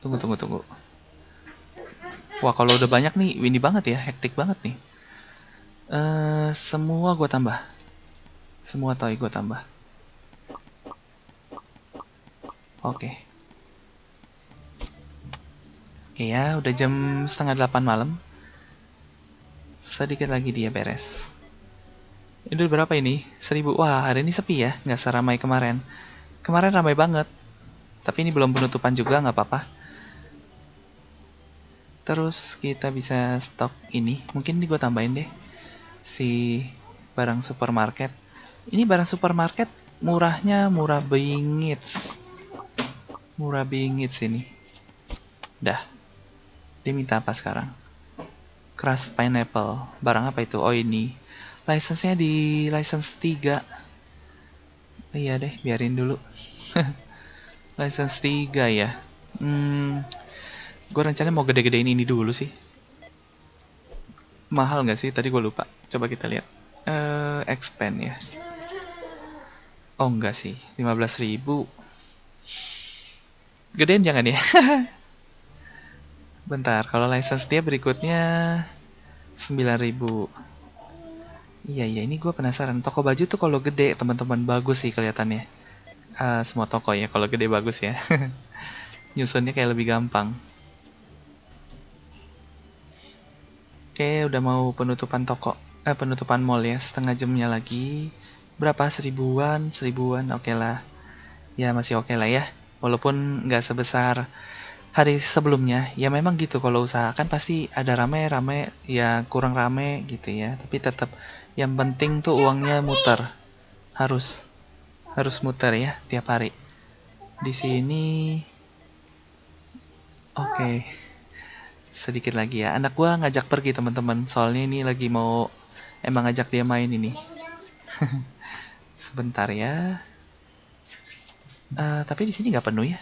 Tunggu. Wah, kalau udah banyak nih, ini banget ya. Hektik banget nih. Semua gue tambah. Semua toy gue tambah. Oke. Oke ya, udah jam setengah 8 malam. Sedikit lagi dia beres. Ini udah berapa ini? 1000. Wah, hari ini sepi ya. Nggak seramai kemarin. Kemarin ramai banget. Tapi ini belum penutupan juga, nggak apa-apa. Terus kita bisa stok ini. Mungkin ini gue tambahin deh. Si barang supermarket. Ini barang supermarket murahnya murah bingit. Murah bingit sini. Dah. Dia minta apa sekarang? Crush pineapple. Barang apa itu? Oh ini. License-nya di license 3. Iya deh, biarin dulu. License 3 ya. Gue rencananya mau gede-gedein ini dulu sih. Mahal nggak sih? Tadi gue lupa. Coba kita lihat. Expand ya. Oh enggak sih, 15.000. Gedein jangan ya. Bentar, kalau license dia berikutnya 9.000. Iya, ini gue penasaran. Toko baju tuh kalau gede, teman-teman, bagus sih kelihatannya. Semua toko ya, kalau gede bagus ya. Nyusunnya kayak lebih gampang. Oke, udah mau penutupan toko. Penutupan mall ya, setengah jamnya lagi. Berapa? 1000-an, oke lah. Ya masih oke lah ya. Walaupun nggak sebesar hari sebelumnya. Ya memang gitu, kalau usaha kan pasti ada rame-rame, ya kurang rame gitu ya. Tapi tetap yang penting tuh uangnya muter. Harus muter ya tiap hari. Di sini oke. Sedikit lagi ya. Anak gua ngajak pergi teman-teman. Soalnya ini lagi mau emang ngajak dia main ini. Sebentar ya. Tapi di sini nggak penuh ya.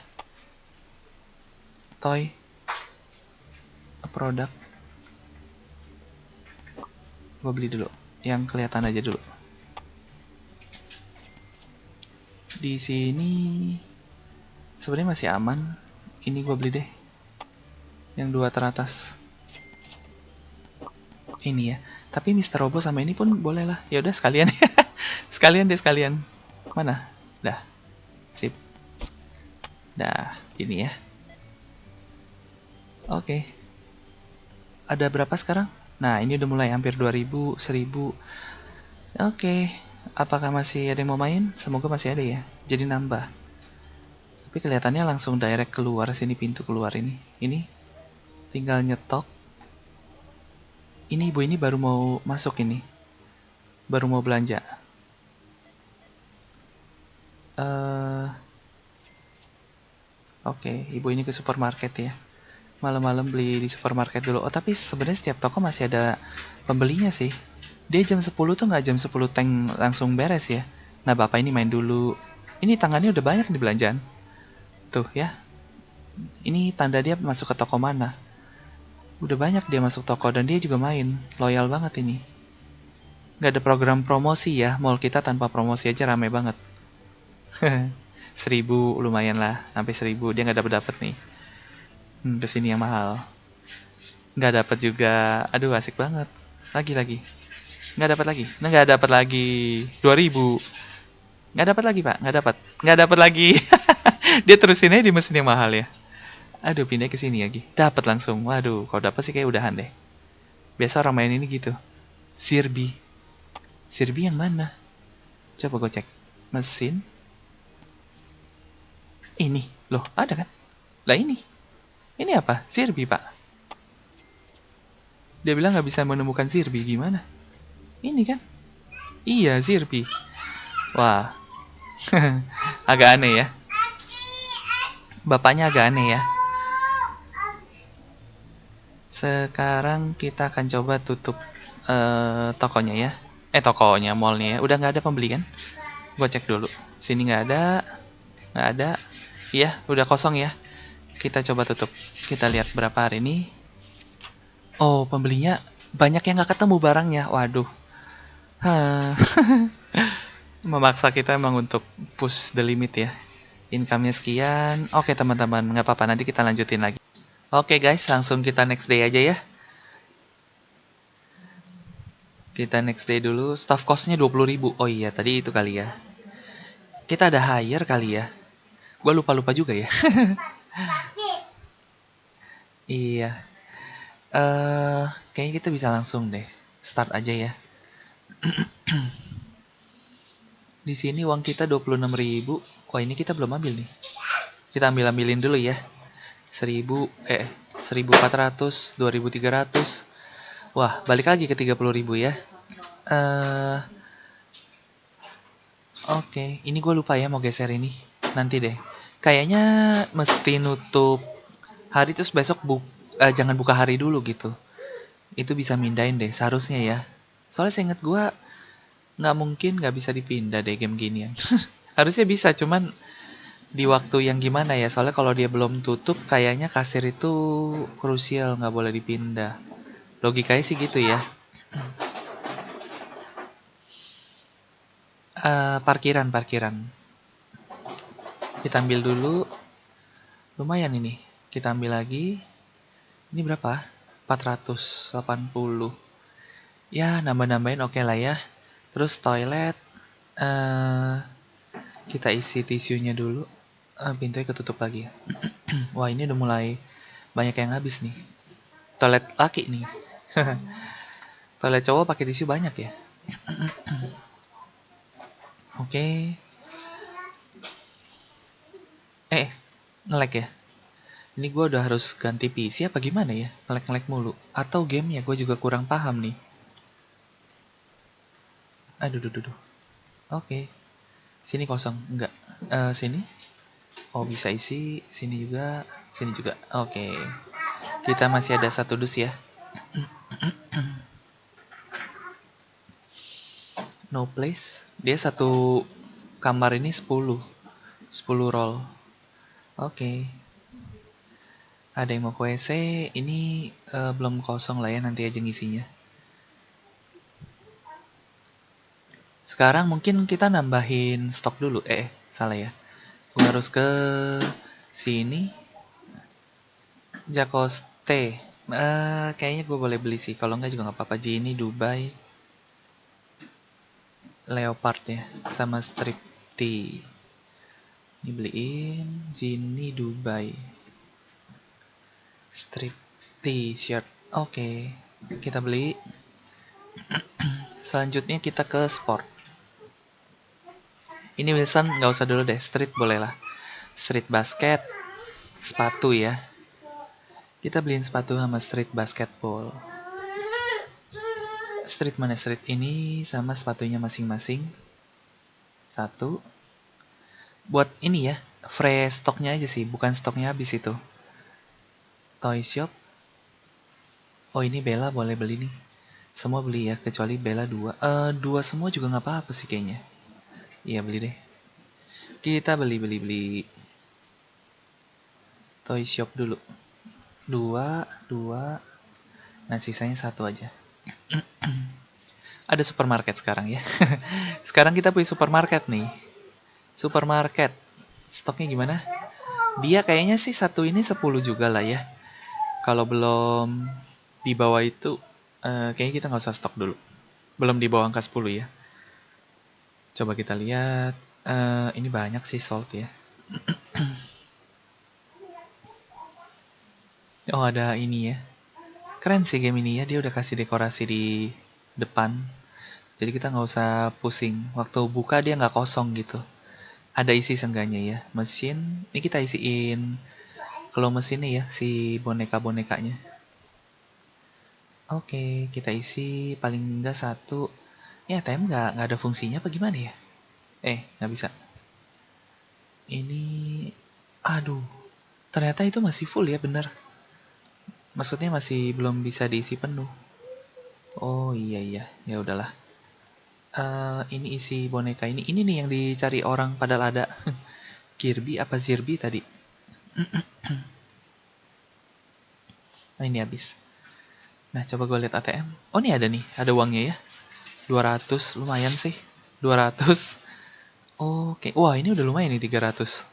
Toy, produk. Gua beli dulu. Yang kelihatan aja dulu. Di sini sebenarnya masih aman. Ini gua beli deh. Yang 2 teratas. Ini ya. Tapi Mr. Robo sama ini pun boleh lah. Ya udah sekalian. Sekalian deh sekalian. Mana? Dah. Sip. Dah, ini ya. Oke. Ada berapa sekarang? Nah, ini udah mulai hampir 2000, 1000. Oke. Apakah masih ada yang mau main? Semoga masih ada ya. Jadi nambah. Tapi kelihatannya langsung direct keluar sini, pintu keluar ini. Ini tinggal nyetok. Ini ibu ini baru mau masuk ini. Baru mau belanja. Oke, ibu ini ke supermarket ya. Malam-malam beli di supermarket dulu. Oh, tapi sebenarnya setiap toko masih ada pembelinya sih. Dia jam 10 tuh nggak jam 10 tank langsung beres ya. Nah, bapak ini main dulu. Ini tangannya udah banyak di belanjaan. Tuh ya. Ini tanda dia masuk ke toko mana. Udah banyak dia masuk toko dan dia juga main. Loyal banget ini. Nggak ada program promosi ya. Mall kita tanpa promosi aja rame banget. 1000 lumayan lah. Sampai 1000 dia nggak dapet nih. Kesini yang mahal. Nggak dapat juga. Aduh, asik banget. Lagi. Nggak dapat lagi. Nah, nggak dapat lagi. 2000. Nggak dapat lagi, Pak. Nggak dapat lagi. Dia terusin aja di mesin yang mahal ya. Aduh, pindah ke sini lagi. Dapat langsung. Waduh, kalau dapat sih kayak udahan deh. Biasa orang main ini gitu. Sirbi. Sirbi yang mana? Coba gue cek. Mesin. Ini. Loh, ada kan? Lah ini. Ini apa? Sirbi, Pak. Dia bilang nggak bisa menemukan Sirbi. Gimana? Ini kan? Iya, Sirbi. Wah. Agak aneh ya. Bapaknya agak aneh ya. Sekarang kita akan coba tutup tokonya ya. Tokonya, mallnya ya. Udah nggak ada pembeli kan? Gue cek dulu. Sini nggak ada, nggak ada. Iya, udah kosong ya. Kita coba tutup. Kita lihat berapa hari ini. Oh, pembelinya banyak yang nggak ketemu barangnya. Waduh. Hah. Memaksa kita emang untuk push the limit ya. Income-nya sekian. Oke teman-teman, nggak apa-apa. Nanti kita lanjutin lagi. Oke guys, langsung kita next day aja ya. Kita next day dulu. Staff cost-nya 20.000. Oh iya, tadi itu kali ya. Kita ada hire kali ya. Gua lupa-lupa juga ya. Iya. Kayaknya kita bisa langsung deh. Start aja ya. Di sini uang kita 26.000. Wah, ini kita belum ambil nih. Kita ambil-ambilin dulu ya. 1.400, 2.300. Wah, balik lagi ke 30.000 ya. Eh, Oke, ini gue lupa ya mau geser ini. Nanti deh. Kayaknya mesti nutup hari terus besok jangan buka hari dulu gitu. Itu bisa mindahin deh, seharusnya ya. Soalnya seinget gue nggak mungkin nggak bisa dipindah deh game ginian. Harusnya bisa, cuman di waktu yang gimana ya? Soalnya kalau dia belum tutup, kayaknya kasir itu krusial, nggak boleh dipindah. Logikanya sih gitu ya. Parkiran, parkiran. Kita ambil dulu. Lumayan ini. Kita ambil lagi. Ini berapa? 480. Ya, nambah-nambahin oke lah ya. Terus toilet. eh kita isi tisunya dulu. Pintunya ketutup lagi ya. Wah, ini udah mulai banyak yang habis nih. Toilet laki nih. Toilet cowok pakai tisu banyak ya. Oke. Ngelag ya. Ini gue udah harus ganti PC apa gimana ya? Ngelag-ngelag mulu. Atau gamenya gue juga kurang paham nih. Aduh, duh, duh, duh. Oke. Sini kosong. Enggak. Sini. Oh, bisa isi. Sini juga. Sini juga. Oke. Kita masih ada satu dus ya. No place. Dia satu kamar ini 10. 10 roll. Oke. Ada yang mau ke WC. Ini belum kosong lah ya. Nanti aja ngisinya. Sekarang mungkin kita nambahin stok dulu. Salah ya. Gue harus ke sini. Jakoste. Kayaknya gue boleh beli sih. Kalau nggak juga nggak apa-apa. Genie Dubai Leopard ya. Sama strip tee. Ini beliin Genie Dubai strip t-shirt. Oke. Kita beli. Selanjutnya kita ke sport. Ini Wilson nggak usah dulu deh. Street boleh lah. Street basket. Sepatu ya. Kita beliin sepatu sama street basketball. Street mana street ini sama sepatunya masing-masing. Satu. Buat ini ya. Fresh stoknya aja sih. Bukan stoknya habis itu. Toy shop. Oh ini Bella boleh beli nih. Semua beli ya. Kecuali Bella dua. Dua semua juga nggak apa-apa sih kayaknya. Iya beli deh. Kita beli. Toy shop dulu. Dua. Dua. Nah sisanya satu aja. Ada supermarket sekarang ya. Sekarang kita punya supermarket nih. Supermarket. Stoknya gimana? Dia kayaknya sih satu ini 10 juga lah ya. Kalau belum di bawah itu, kayaknya kita nggak usah stok dulu. Belum di bawah angka 10 ya. Coba kita lihat. Ini banyak sih sold ya. Oh ada ini ya. Keren sih game ini ya. Dia udah kasih dekorasi di depan. Jadi kita nggak usah pusing. Waktu buka dia nggak kosong gitu. Ada isi seenggaknya ya. Mesin. Ini kita isiin. Kalau mesinnya ya si boneka-bonekanya. Oke, kita isi paling enggak satu. Ya, ATM nggak ada fungsinya apa gimana ya? Nggak bisa. Ini, aduh, ternyata itu masih full ya, bener. Maksudnya masih belum bisa diisi penuh. Oh iya iya, ya udahlah. Ini isi boneka ini nih yang dicari orang padahal ada. Kirby apa Zirby tadi? Nah, ini habis. Nah, coba gue lihat ATM. Oh, ini ada nih, ada uangnya ya. 200, lumayan sih. 200. Oke, wah ini udah lumayan nih 300.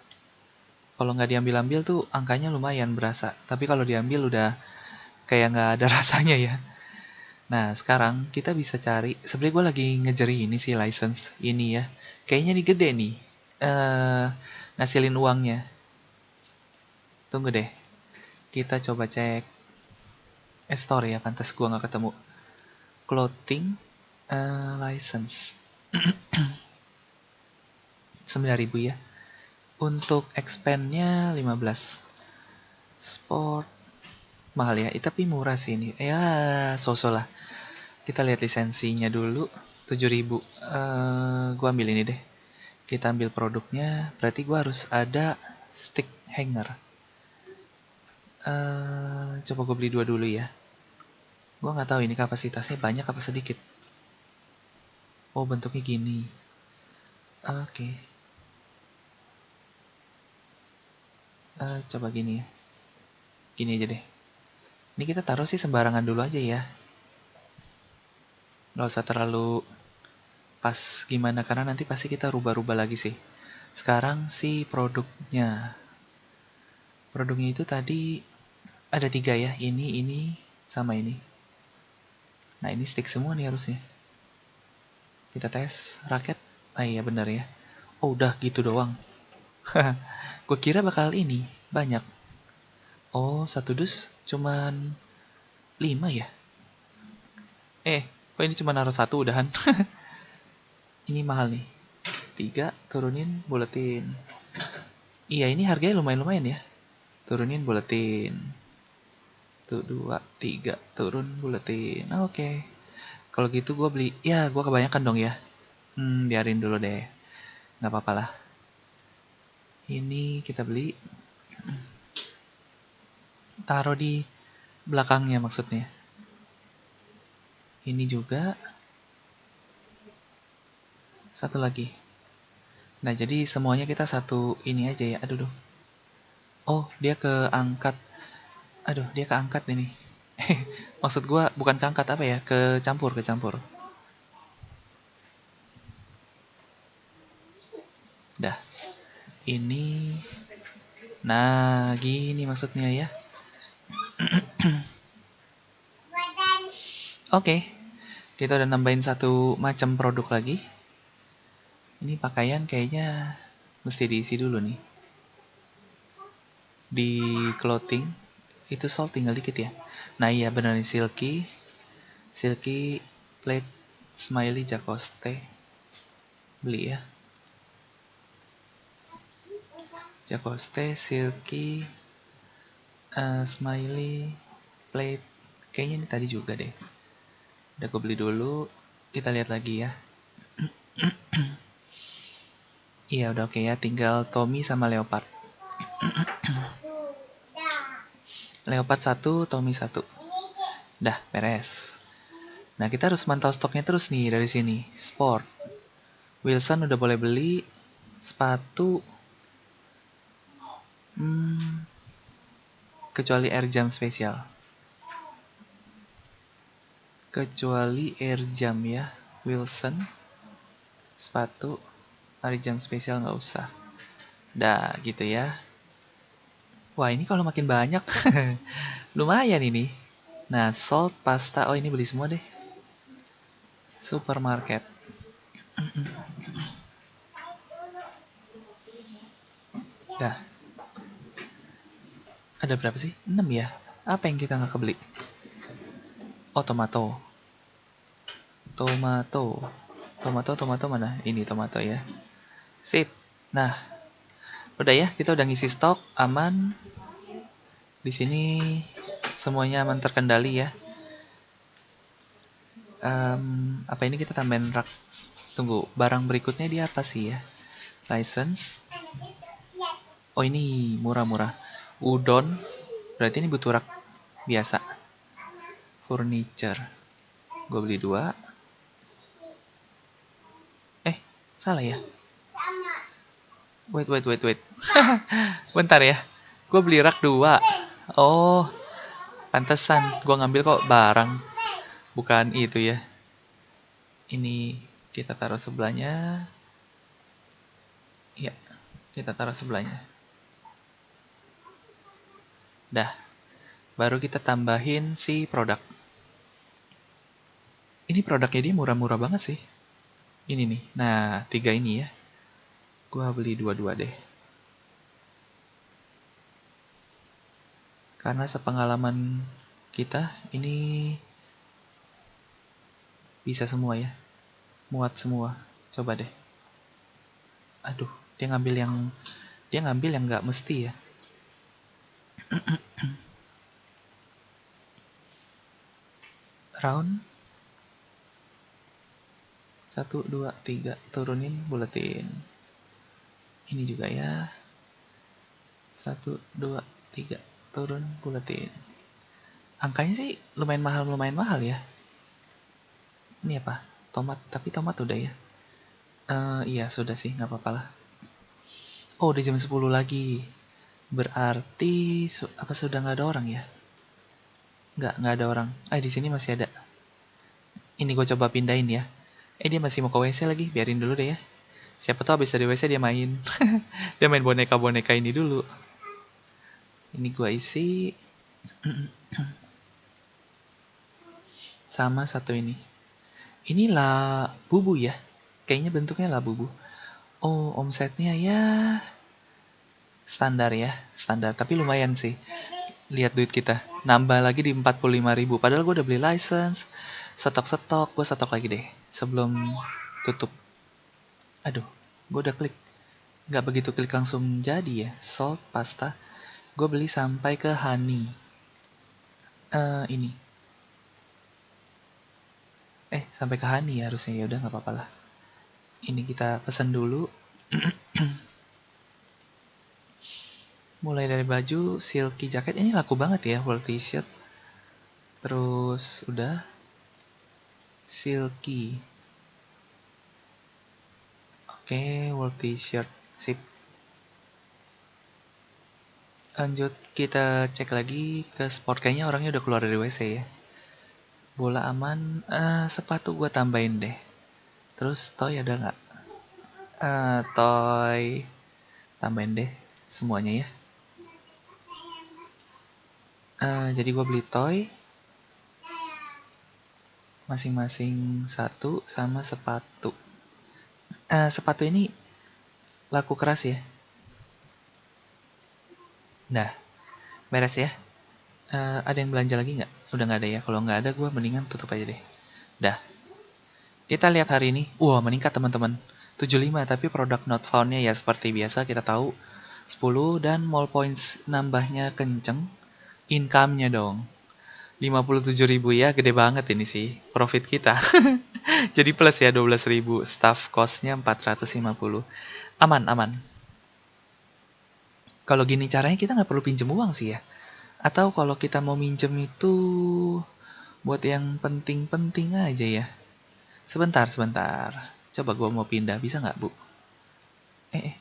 Kalau nggak diambil-ambil tuh angkanya lumayan berasa. Tapi kalau diambil udah kayak nggak ada rasanya ya. Nah, sekarang kita bisa cari. Sebenarnya gue lagi ngejeri ini sih license ini ya. Kayaknya nih gede nih. Eh, ngasilin uangnya. Tunggu deh. Kita coba cek store ya. Pantas gue nggak ketemu. Clothing license 9.000 ya. Untuk expand-nya 15. Sport mahal ya. Tapi murah sih ini. Ya, so-so lah. Kita lihat lisensinya dulu. 7.000. Gua ambil ini deh. Kita ambil produknya. Berarti gua harus ada stick hanger. Coba gue beli dua dulu ya. Gua nggak tahu ini kapasitasnya banyak apa sedikit. Oh, bentuknya gini. Oke. Coba gini ya. Gini aja deh. Ini kita taruh sih sembarangan dulu aja ya. Nggak usah terlalu pas gimana, karena nanti pasti kita rubah-rubah lagi sih. Sekarang sih produknya. Produknya itu tadi ada 3 ya. Ini, sama ini. Nah, ini stick semua nih harusnya. Kita tes raket. Ah iya bener ya. Oh, udah gitu doang. Gue kira bakal ini banyak. Oh, satu dus cuman 5 ya. Kok ini cuma naruh satu udahan. Ini mahal nih. 3 turunin buletin. Iya, ini harganya lumayan-lumayan ya. Turunin buletin. Tuh 2 3 turun buletin. Oke. Kalau gitu gue beli. Ya, gue kebanyakan dong ya. Biarin dulu deh. Nggak apa-apa lah. Ini kita beli. Taruh di belakangnya maksudnya. Ini juga. Satu lagi. Nah, jadi semuanya kita satu ini aja ya. Aduh, duh. Oh, dia keangkat. Aduh, dia keangkat ini. Maksud gua bukan keangkat apa ya? Kecampur, kecampur. Dah. Ini. Nah, gini maksudnya ya. Oke. Kita udah nambahin satu macam produk lagi. Ini pakaian kayaknya mesti diisi dulu nih. Di clothing itu sol tinggal dikit ya. Nah iya benar nih, silky plate smiley Jacoste. Beli ya. Jacoste silky smiley plate. Kayaknya ini tadi juga deh. Udah gue beli dulu. Kita lihat lagi ya. Iya udah oke ya. Tinggal Tommy sama Leopard. Leopard 1, Tommy 1. Dah beres. Nah kita harus mantau stoknya terus nih dari sini. Sport. Wilson udah boleh beli. Sepatu. Kecuali air jam spesial. Kecuali air jam ya. Wilson. Sepatu. Air jam spesial nggak usah. Dah gitu ya. Wah ini kalau makin banyak. Lumayan ini. Nah salt, pasta. Oh ini beli semua deh. Supermarket. Dah. Ada berapa sih? 6 ya? Apa yang kita nggak kebeli? Oh, tomato. Tomato. Tomato mana? Ini tomato ya. Sip. Nah, udah ya, kita udah ngisi stok, aman. Di sini semuanya aman terkendali ya. Apa ini kita tambahin rak? Tunggu, barang berikutnya dia apa sih ya? License. Oh ini murah-murah. Udon, berarti ini butuh rak biasa. Furniture, gue beli 2. Salah ya? Wait. Bentar ya. Gue beli rak 2. Oh, pantesan. Gue ngambil kok barang. Bukan itu ya. Ini kita taruh sebelahnya. Ya, kita taruh sebelahnya. Dah, baru kita tambahin si produk. Ini produknya dia murah-murah banget sih. Ini nih. Nah, 3 ini ya. Gua beli 2-2 deh. Karena sepengalaman kita, ini bisa semua ya. Muat semua. Coba deh. Aduh, dia ngambil yang nggak mesti ya. Round 1, 2, 3. Turunin, buletin. Ini juga ya. 1, 2, 3. Turun, buletin. Angkanya sih lumayan mahal ya. Ini apa? Tomat, tapi tomat udah ya. Iya sudah sih, nggak apa-apa lah. Oh, udah jam 10 lagi. Berarti apa sudah nggak ada orang ya? Nggak ada orang. Di sini masih ada. Ini gue coba pindahin ya. Dia masih mau ke WC lagi. Biarin dulu deh ya. Siapa tahu habis dari WC dia main. Dia main boneka-boneka ini dulu. Ini gue isi. Sama satu ini. Inilah bubu ya. Kayaknya bentuknya lah bubu. Oh, omsetnya ya standar ya. Standar, tapi lumayan sih. Lihat duit kita. Nambah lagi di 45.000. Padahal gue udah beli license. Stok-stok. Gue stok lagi deh. Sebelum tutup. Aduh, gue udah klik. Nggak begitu klik langsung jadi ya. Salt, pasta. Gue beli sampai ke honey. Ini. Sampai ke honey ya harusnya. Ya udah nggak apa-apa lah. Ini kita pesan dulu. Mulai dari baju, silky jacket. Ini laku banget ya, world t-shirt. Terus udah. Silky. Oke, world t-shirt. Sip. Lanjut kita cek lagi ke sport. Kayaknya orangnya udah keluar dari WC ya. Bola aman. Sepatu gua tambahin deh. Terus toy ada nggak? Toy tambahin deh semuanya ya. Jadi gua beli toy masing-masing satu sama sepatu. Sepatu ini laku keras ya. Nah, beres ya. Ada yang belanja lagi nggak? Udah nggak ada ya. Kalau nggak ada, gue mendingan tutup aja deh. Dah. Kita lihat hari ini. Wah, meningkat teman-teman. 75, tapi produk not found-nya ya seperti biasa kita tahu 10 dan mall points nambahnya kenceng. Income-nya dong. 57.000 ya, gede banget ini sih profit kita. Jadi plus ya 12.000. Staff cost-nya 450. Aman, aman. Kalau gini caranya kita nggak perlu pinjem uang sih ya. Atau kalau kita mau minjem itu buat yang penting-penting aja ya. Sebentar, sebentar. Coba gua mau pindah, bisa nggak, Bu? Eh.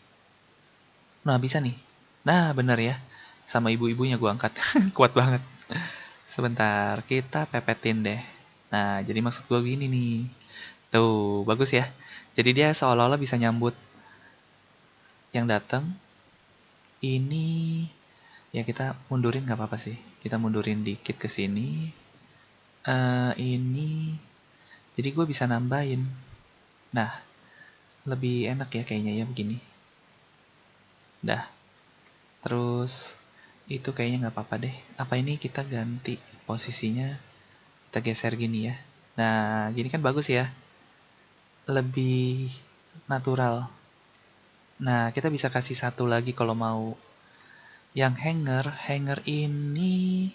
Nah, bisa nih. Nah, bener ya. Sama ibu-ibunya gua angkat. Kuat banget. Sebentar, kita pepetin deh. Nah, jadi maksud gua gini nih. Tuh, bagus ya. Jadi dia seolah-olah bisa nyambut yang datang. Ini ya kita mundurin nggak apa-apa sih. Kita mundurin dikit ke sini. Ini jadi gue bisa nambahin. Nah, lebih enak ya kayaknya ya begini. Dah. Terus itu kayaknya nggak apa-apa deh. Apa ini kita ganti posisinya? Kita geser gini ya. Nah, gini kan bagus ya. Lebih natural. Nah, kita bisa kasih satu lagi kalau mau. Yang hanger ini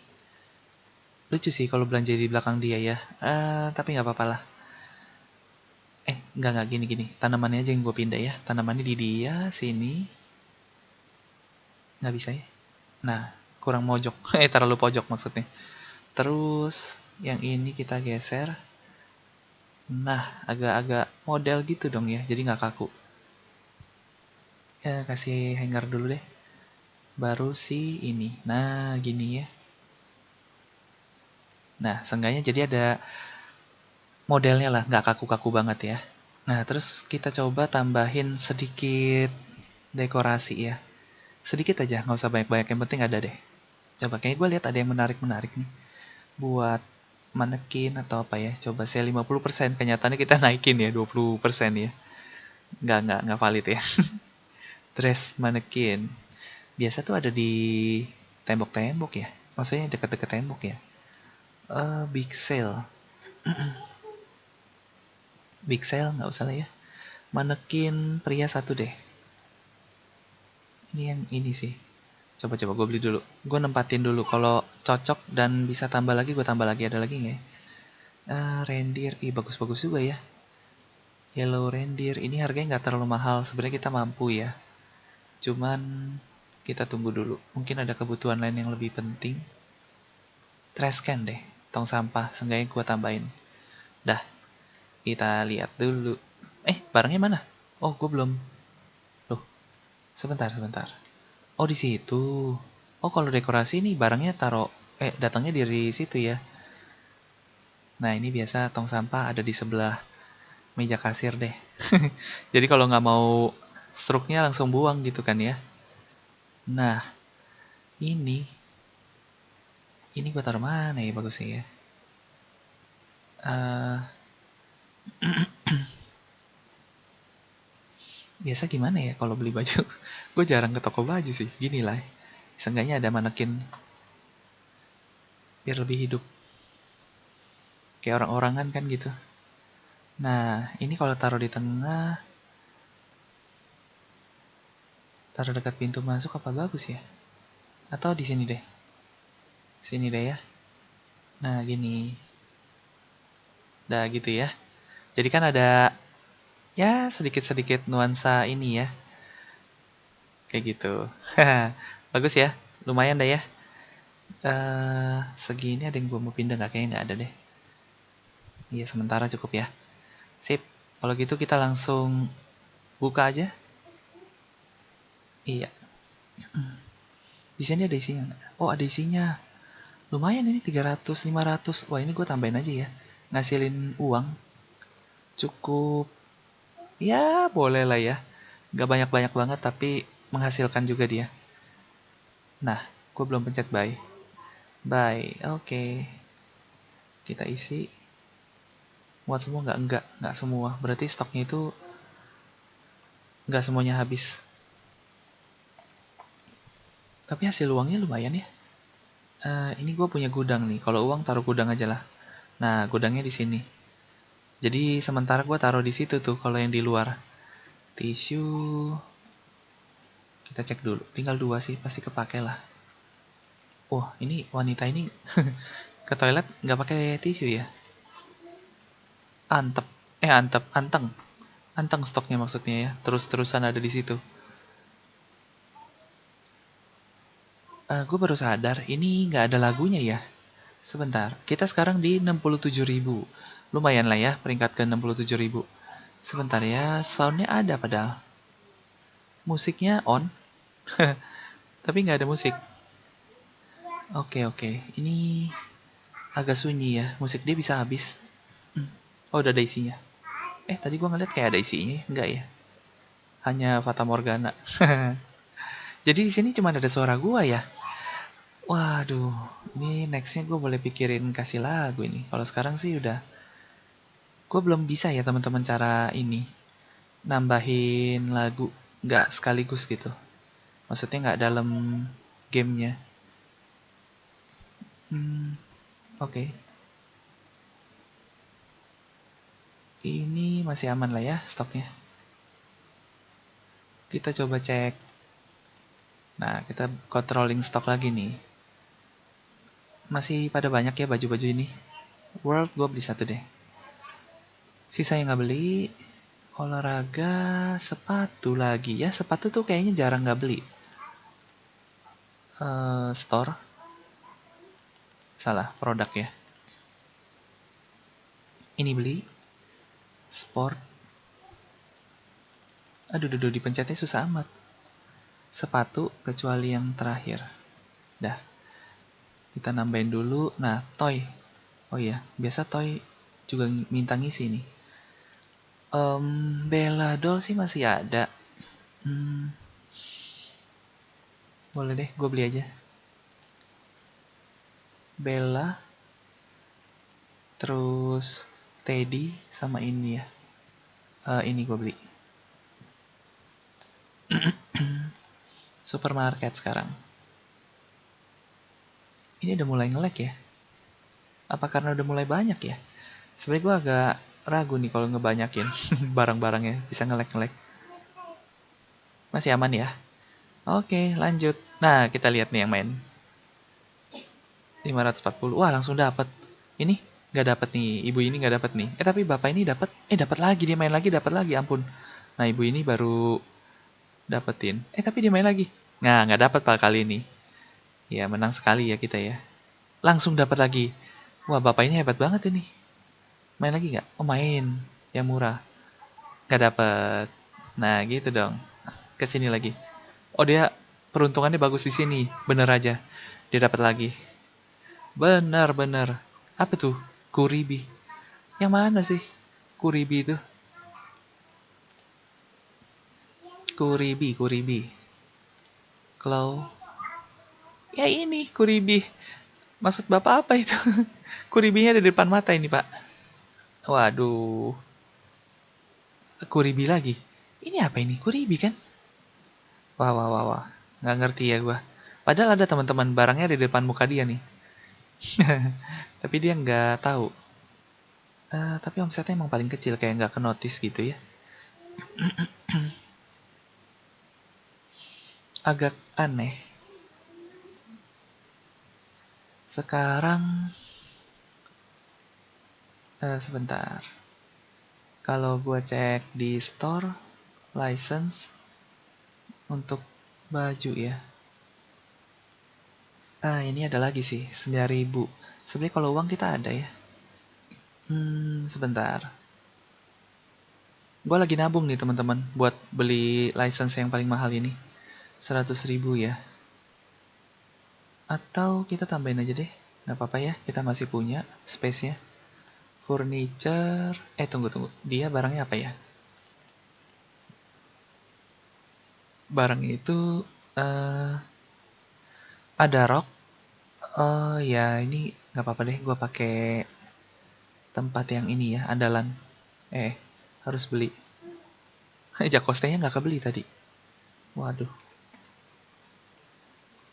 lucu sih kalau belanja di belakang dia ya. Tapi nggak apa-apa lah. Nggak gini-gini. Tanamannya aja yang gue pindah ya. Tanamannya di dia, sini. Nggak bisa ya? Nah, kurang mojok. Terlalu pojok maksudnya. Terus, yang ini kita geser. Nah, agak-agak model gitu dong ya, jadi nggak kaku. Ya, kasih hanger dulu deh. Baru si ini. Nah, gini ya. Nah, seenggaknya jadi ada modelnya lah, nggak kaku-kaku banget ya. Nah, terus kita coba tambahin sedikit dekorasi ya. Sedikit aja, nggak usah banyak-banyak, yang penting ada deh. Coba, kayaknya gue lihat ada yang menarik-menarik nih. Buat manekin atau apa ya. Coba saya 50%, kenyataannya kita naikin ya 20% ya. Nggak valid ya. Dress manekin. Biasa tuh ada di tembok-tembok ya. Maksudnya deket-deket tembok ya. Big sale. Big sale nggak usah lah ya. Manekin pria satu deh. Ini yang ini sih. Coba-coba gue beli dulu. Gue nempatin dulu. Kalau cocok dan bisa tambah lagi, gue tambah lagi. Ada lagi nggak ya? Reindeer. Ih, bagus-bagus juga ya. Yellow reindeer. Ini harganya nggak terlalu mahal. Sebenarnya kita mampu ya. Cuman kita tunggu dulu. Mungkin ada kebutuhan lain yang lebih penting. Trash can deh. Tong sampah. Seenggaknya gue tambahin. Dah, kita lihat dulu. Barangnya mana? Oh, gue belum. Loh, sebentar. Oh, di situ. Oh, kalau dekorasi ini barangnya datangnya dari situ ya. Nah, ini biasa tong sampah ada di sebelah meja kasir deh. Jadi kalau nggak mau struknya langsung buang gitu kan ya. Nah, ini ini gue taruh mana ya bagusnya ya? Eh, biasa gimana ya kalau beli baju? Gue jarang ke toko baju sih. Gini lah. Seenggaknya ada manekin biar lebih hidup. Kayak orang-orangan kan gitu. Nah, ini kalau taruh di tengah, taruh dekat pintu masuk apa bagus ya? Atau di sini deh. Sini deh ya. Nah, gini. Nah, gitu ya. Jadi kan ada ya sedikit-sedikit nuansa ini ya. Kayak gitu. Bagus ya. Lumayan dah ya. Segini ada yang gua mau pindah nggak? Kayaknya nggak ada deh. Iya, sementara cukup ya. Sip. Kalau gitu kita langsung buka aja. Iya. Di sini ada isinya nggak? Oh, ada isinya. Lumayan ini 300, 500. Wah, ini gue tambahin aja ya. Ngasilin uang. Cukup. Ya, boleh lah ya. Gak banyak-banyak banget, tapi menghasilkan juga dia. Nah, gue belum pencet buy. Buy, oke. Kita isi. Muat semua nggak? Nggak semua. Berarti stoknya itu nggak semuanya habis. Tapi hasil uangnya lumayan ya. Ini gue punya gudang nih. Kalau uang taruh gudang aja lah. Nah, gudangnya di sini. Jadi sementara gue taruh di situ tuh. Kalau yang di luar tisu, kita cek dulu. Tinggal 2 sih, pasti kepake lah. Wah, ini wanita ini ke toilet nggak pakai tisu ya? Antep. Anteng. Anteng stoknya maksudnya ya. Terus-terusan ada di situ. Gue baru sadar, ini nggak ada lagunya ya. Sebentar, kita sekarang di 67.000. Lumayan lah ya, peringkat ke 67.000. Sebentar ya, soundnya ada padahal. Musiknya on, tapi nggak ada musik. Oke. Ini agak sunyi ya. Musik dia bisa habis. Oh, udah ada isinya. Tadi gua ngeliat kayak ada isinya. Enggak ya? Hanya Fata Morgana. Jadi di sini cuma ada suara gua ya. Waduh, ini nextnya gue boleh pikirin kasih lagu ini. Kalau sekarang sih udah, gue belum bisa ya teman-teman cara ini nambahin lagu nggak sekaligus gitu. Maksudnya nggak dalam gamenya. Oke. Ini masih aman lah ya stoknya. Kita coba cek. Nah, kita controlling stok lagi nih. Masih pada banyak ya baju-baju ini. World gue beli satu deh. Sisa yang nggak beli. Olahraga, sepatu lagi ya. Sepatu tuh kayaknya jarang nggak beli. Store. Salah, produk ya. Ini beli. Sport. Aduh, dipencetnya susah amat. Sepatu, kecuali yang terakhir. Dah, kita nambahin dulu. Nah, toy. Oh iya, biasa toy juga minta ngisi nih. Bella doll sih masih ada. Boleh deh, gue beli aja. Bella, terus Teddy, sama ini ya. Ini gue beli. Supermarket sekarang. Ini udah mulai nge-lag ya. Apa karena udah mulai banyak ya? Sebenernya gue agak ragu nih kalau ngebanyakin barang-barangnya. Bisa nge-lag. Masih aman ya? Oke, lanjut. Nah, kita lihat nih yang main. 540. Wah, langsung dapat. Ini nggak dapat nih. Ibu ini nggak dapat nih. Tapi bapak ini dapat. Dapat lagi. Dia main lagi, dapat lagi. Ampun. Nah, ibu ini baru dapetin. Tapi dia main lagi. Nah, nggak dapat pak kali ini. Ya, menang sekali ya kita ya. Langsung dapat lagi. Wah, bapak ini hebat banget ini. Main lagi nggak? Oh, main. Yang murah. Nggak dapat. Nah, gitu dong. Ke sini lagi. Oh, dia peruntungannya bagus di sini. Bener aja. Dia dapat lagi. Benar. Apa tuh? Kuribi. Yang mana sih? Kuribi itu. Kuribi. Claw. Ya ini, Kuribi. Maksud Bapak apa itu? Kuribinya ada di depan mata ini, Pak. Waduh. Kuribi lagi. Ini apa ini? Kuribi kan? Wah. Nggak ngerti ya gua. Padahal ada teman-teman barangnya di depan muka dia nih. Tapi dia nggak tahu. Tapi omsetnya emang paling kecil, kayak nggak ke notice gitu ya. Agak aneh. Sekarang, sebentar. Kalau gua cek di store, license, untuk baju ya. Ini ada lagi sih, 9.000. Sebenarnya kalau uang kita ada ya. Sebentar. Gue lagi nabung nih teman-teman buat beli license yang paling mahal ini. 100.000 ya. Atau kita tambahin aja deh. Nggak apa-apa ya, kita masih punya space-nya. Furniture. Tunggu. Dia barangnya apa ya? Barang itu ada rok. Ya ini nggak apa-apa deh. Gue pakai tempat yang ini ya, andalan. Harus beli. Jakostenya nggak kebeli tadi. Waduh.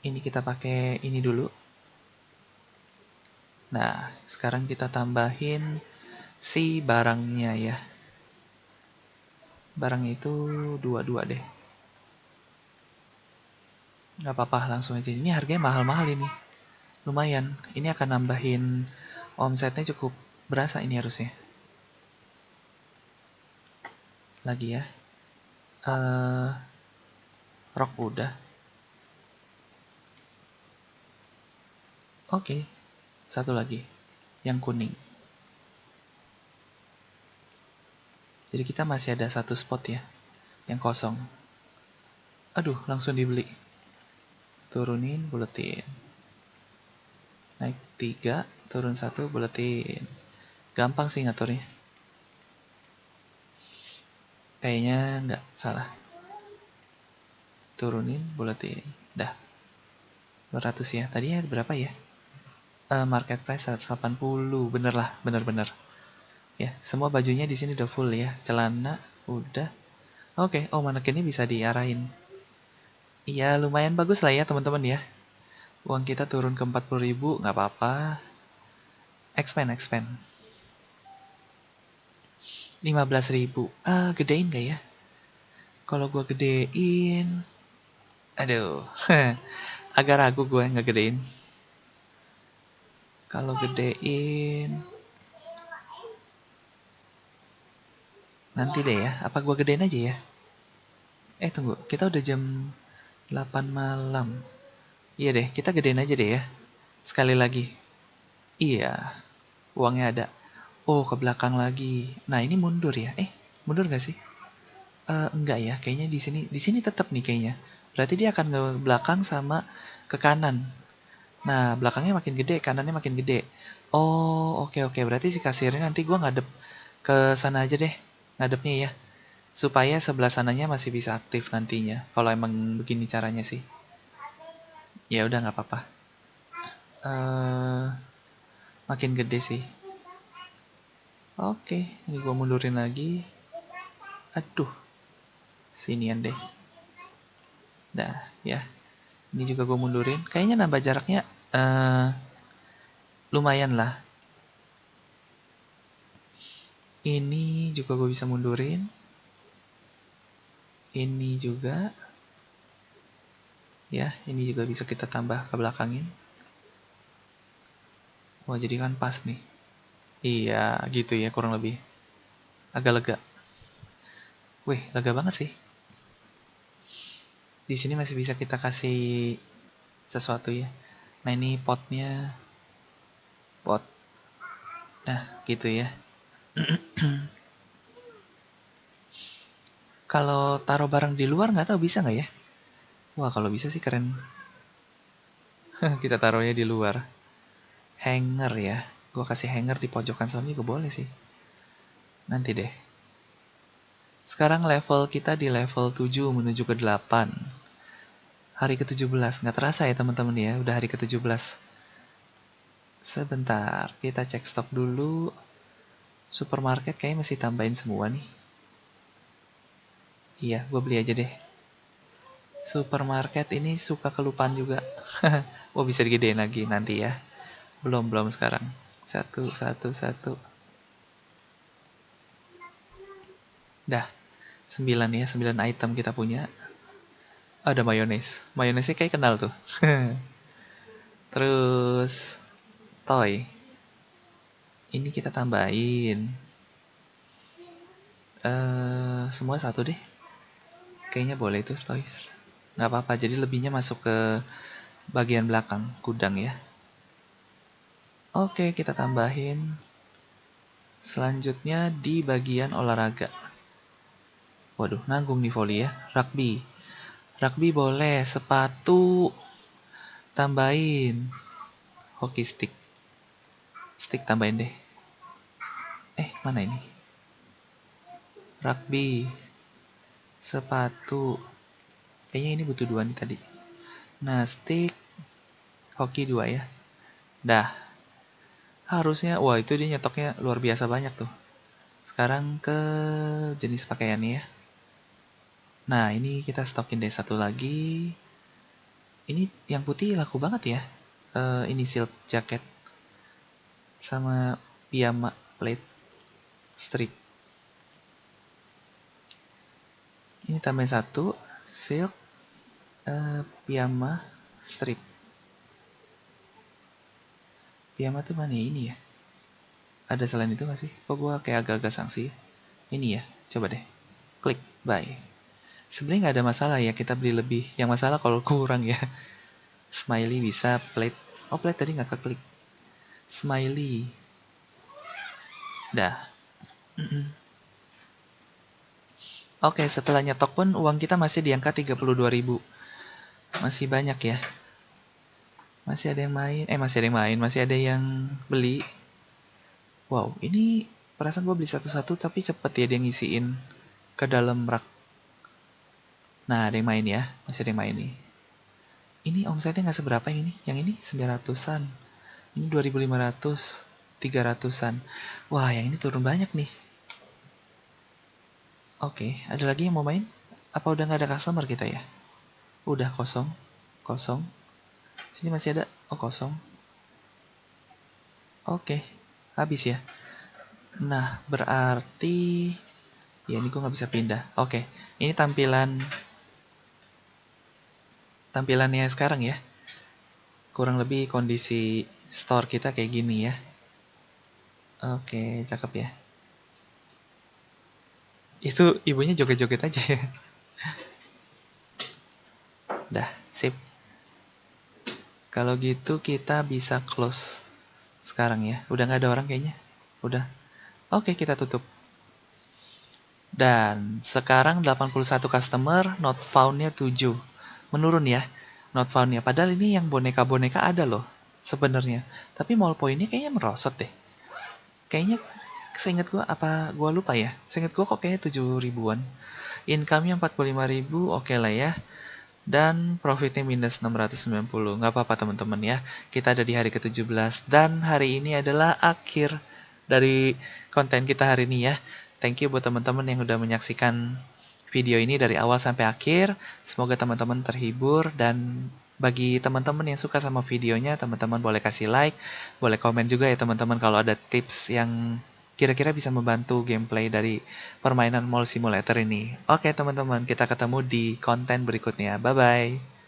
Ini kita pakai ini dulu. Nah, sekarang kita tambahin si barangnya ya. Barang itu 22 deh. Nggak apa-apa, langsung aja. Ini harganya mahal-mahal ini. Lumayan. Ini akan nambahin omsetnya cukup berasa ini harusnya. Lagi ya. Rok udah. Oke. Satu lagi. Yang kuning. Jadi kita masih ada satu spot ya. Yang kosong. Aduh, langsung dibeli. Turunin, buletin. Naik 3, turun 1, buletin. Gampang sih ngaturnya. Kayaknya nggak salah. Turunin, buletin. Dah. 200 ya. Tadinya berapa ya? Market price 180. Bener lah, bener. Ya, semua bajunya di sini udah full ya. Celana udah. Oke, manekinnya bisa diarahin. Iya, lumayan bagus lah ya teman-teman ya. Uang kita turun ke 40.000, nggak apa-apa. Expand. 15.000. Gedein gak ya? Kalau gue gedein, aduh, agak ragu gue nggak gedein. Kalau gedein, nanti deh ya. Apa gue gedein aja ya? Tunggu, kita udah jam 8 malam. Iya deh, kita gedein aja deh ya. Sekali lagi. Iya, uangnya ada. Oh, ke belakang lagi. Nah, ini mundur ya. Mundur gak sih? Enggak ya, kayaknya di sini tetap nih kayaknya. Berarti dia akan ke belakang sama ke kanan. Nah, belakangnya makin gede, kanannya makin gede. Oh, oke oke. Berarti si kasirnya nanti gua ngadep ke sana aja deh. Ngadepnya ya. Supaya sebelah sananya masih bisa aktif nantinya. Kalau emang begini caranya sih. Ya udah nggak apa-apa. Eh, makin gede sih. Oke, ini gua mundurin lagi. Aduh, sinian deh. Dah, ya. Ini juga gue mundurin. Kayaknya nambah jaraknya eh lumayan lah. Ini juga gue bisa mundurin. Ini juga. Ya, ini juga bisa kita tambah ke belakangin. Wah, jadi kan pas nih. Iya, gitu ya kurang lebih. Agak lega. Wih, lega banget sih. Di sini masih bisa kita kasih sesuatu ya. Nah, ini potnya. Pot. Nah, gitu ya. Kalau taruh barang di luar nggak tahu bisa nggak ya? Wah, kalau bisa sih keren. Kita taruhnya di luar. Hanger ya. Gua kasih hanger di pojokan sono juga boleh sih. Nanti deh. Sekarang level kita di level 7 menuju ke 8. Hari ke-17. Nggak terasa ya teman-teman ya. Udah hari ke-17. Sebentar. Kita cek stok dulu. Supermarket kayaknya masih tambahin semua nih. Iya, gue beli aja deh. Supermarket ini suka kelupaan juga. Oh, bisa digedein lagi nanti ya. Belum sekarang. Satu, satu, satu. Dah. 9 ya. 9 item kita punya. Ada mayones. Mayonesnya kayak kenal tuh. Terus toy. Ini kita tambahin. Semua satu deh. Kayaknya boleh itu toy. Nggak apa-apa. Jadi lebihnya masuk ke bagian belakang gudang ya. Oke, kita tambahin. Selanjutnya di bagian olahraga. Waduh, nanggung nih volley ya. Rugby. Rugby boleh. Sepatu tambahin. Hoki stick. Stick tambahin deh. Mana ini? Rugby. Sepatu. Kayaknya ini butuh dua nih tadi. Nah, stick. Hoki dua ya. Dah. Harusnya, wah itu dia nyetoknya luar biasa banyak tuh. Sekarang ke jenis pakaiannya ya. Nah, ini kita stokin deh satu lagi. Ini yang putih laku banget ya. Ini silk jacket sama piyama plate strip. Ini tambahin satu silk piyama strip. Piyama tuh mana ya? Ini ya? Ada selain itu gak sih? Kok gua kayak agak-agak sanksi ya? Ini ya, coba deh. Klik, buy. Sebenarnya nggak ada masalah ya kita beli lebih. Yang masalah kalau kurang ya. Smiley bisa, plate. Oh, plate tadi nggak keklik. Smiley. Dah. Oke, setelah nyetok pun uang kita masih di angka 32.000. Masih banyak ya. Masih ada yang main. Masih ada yang main. Masih ada yang beli. Wow, ini perasaan gue beli satu-satu tapi cepet ya dia ngisiin ke dalam rak. Nah, ada yang main ya. Masih ada yang main nih. Ini omsetnya nggak seberapa yang ini. Yang ini 900-an. Ini 2.500. 300-an. Wah, yang ini turun banyak nih. Oke, ada lagi yang mau main? Apa udah nggak ada customer kita ya? Udah kosong. Kosong. Sini masih ada. Oh, kosong. Oke, habis ya. Nah, berarti ya ini gue nggak bisa pindah. Oke, ini tampilannya sekarang ya. Kurang lebih kondisi store kita kayak gini ya. Oke, cakep ya. Itu ibunya joget-joget aja ya. Dah, sip. Kalau gitu kita bisa close sekarang ya. Udah nggak ada orang kayaknya. Udah. Oke, kita tutup. Dan sekarang 81 customer, not found-nya 7. Menurun ya, not found-nya. Padahal ini yang boneka-boneka ada loh sebenarnya. Tapi mall point-nya kayaknya merosot deh. Kayaknya seingat gua apa gua lupa ya. Seingat gua kok kayaknya 7 ribuan. Income-nya 45.000, oke lah ya. Dan profitnya minus 690. Nggak apa-apa teman-teman ya. Kita ada di hari ke-17 dan hari ini adalah akhir dari konten kita hari ini ya. Thank you buat teman-teman yang udah menyaksikan video ini dari awal sampai akhir. Semoga teman-teman terhibur dan bagi teman-teman yang suka sama videonya, teman-teman boleh kasih like, boleh komen juga ya teman-teman kalau ada tips yang kira-kira bisa membantu gameplay dari permainan Mall Simulator ini. Oke teman-teman, kita ketemu di konten berikutnya. Bye-bye.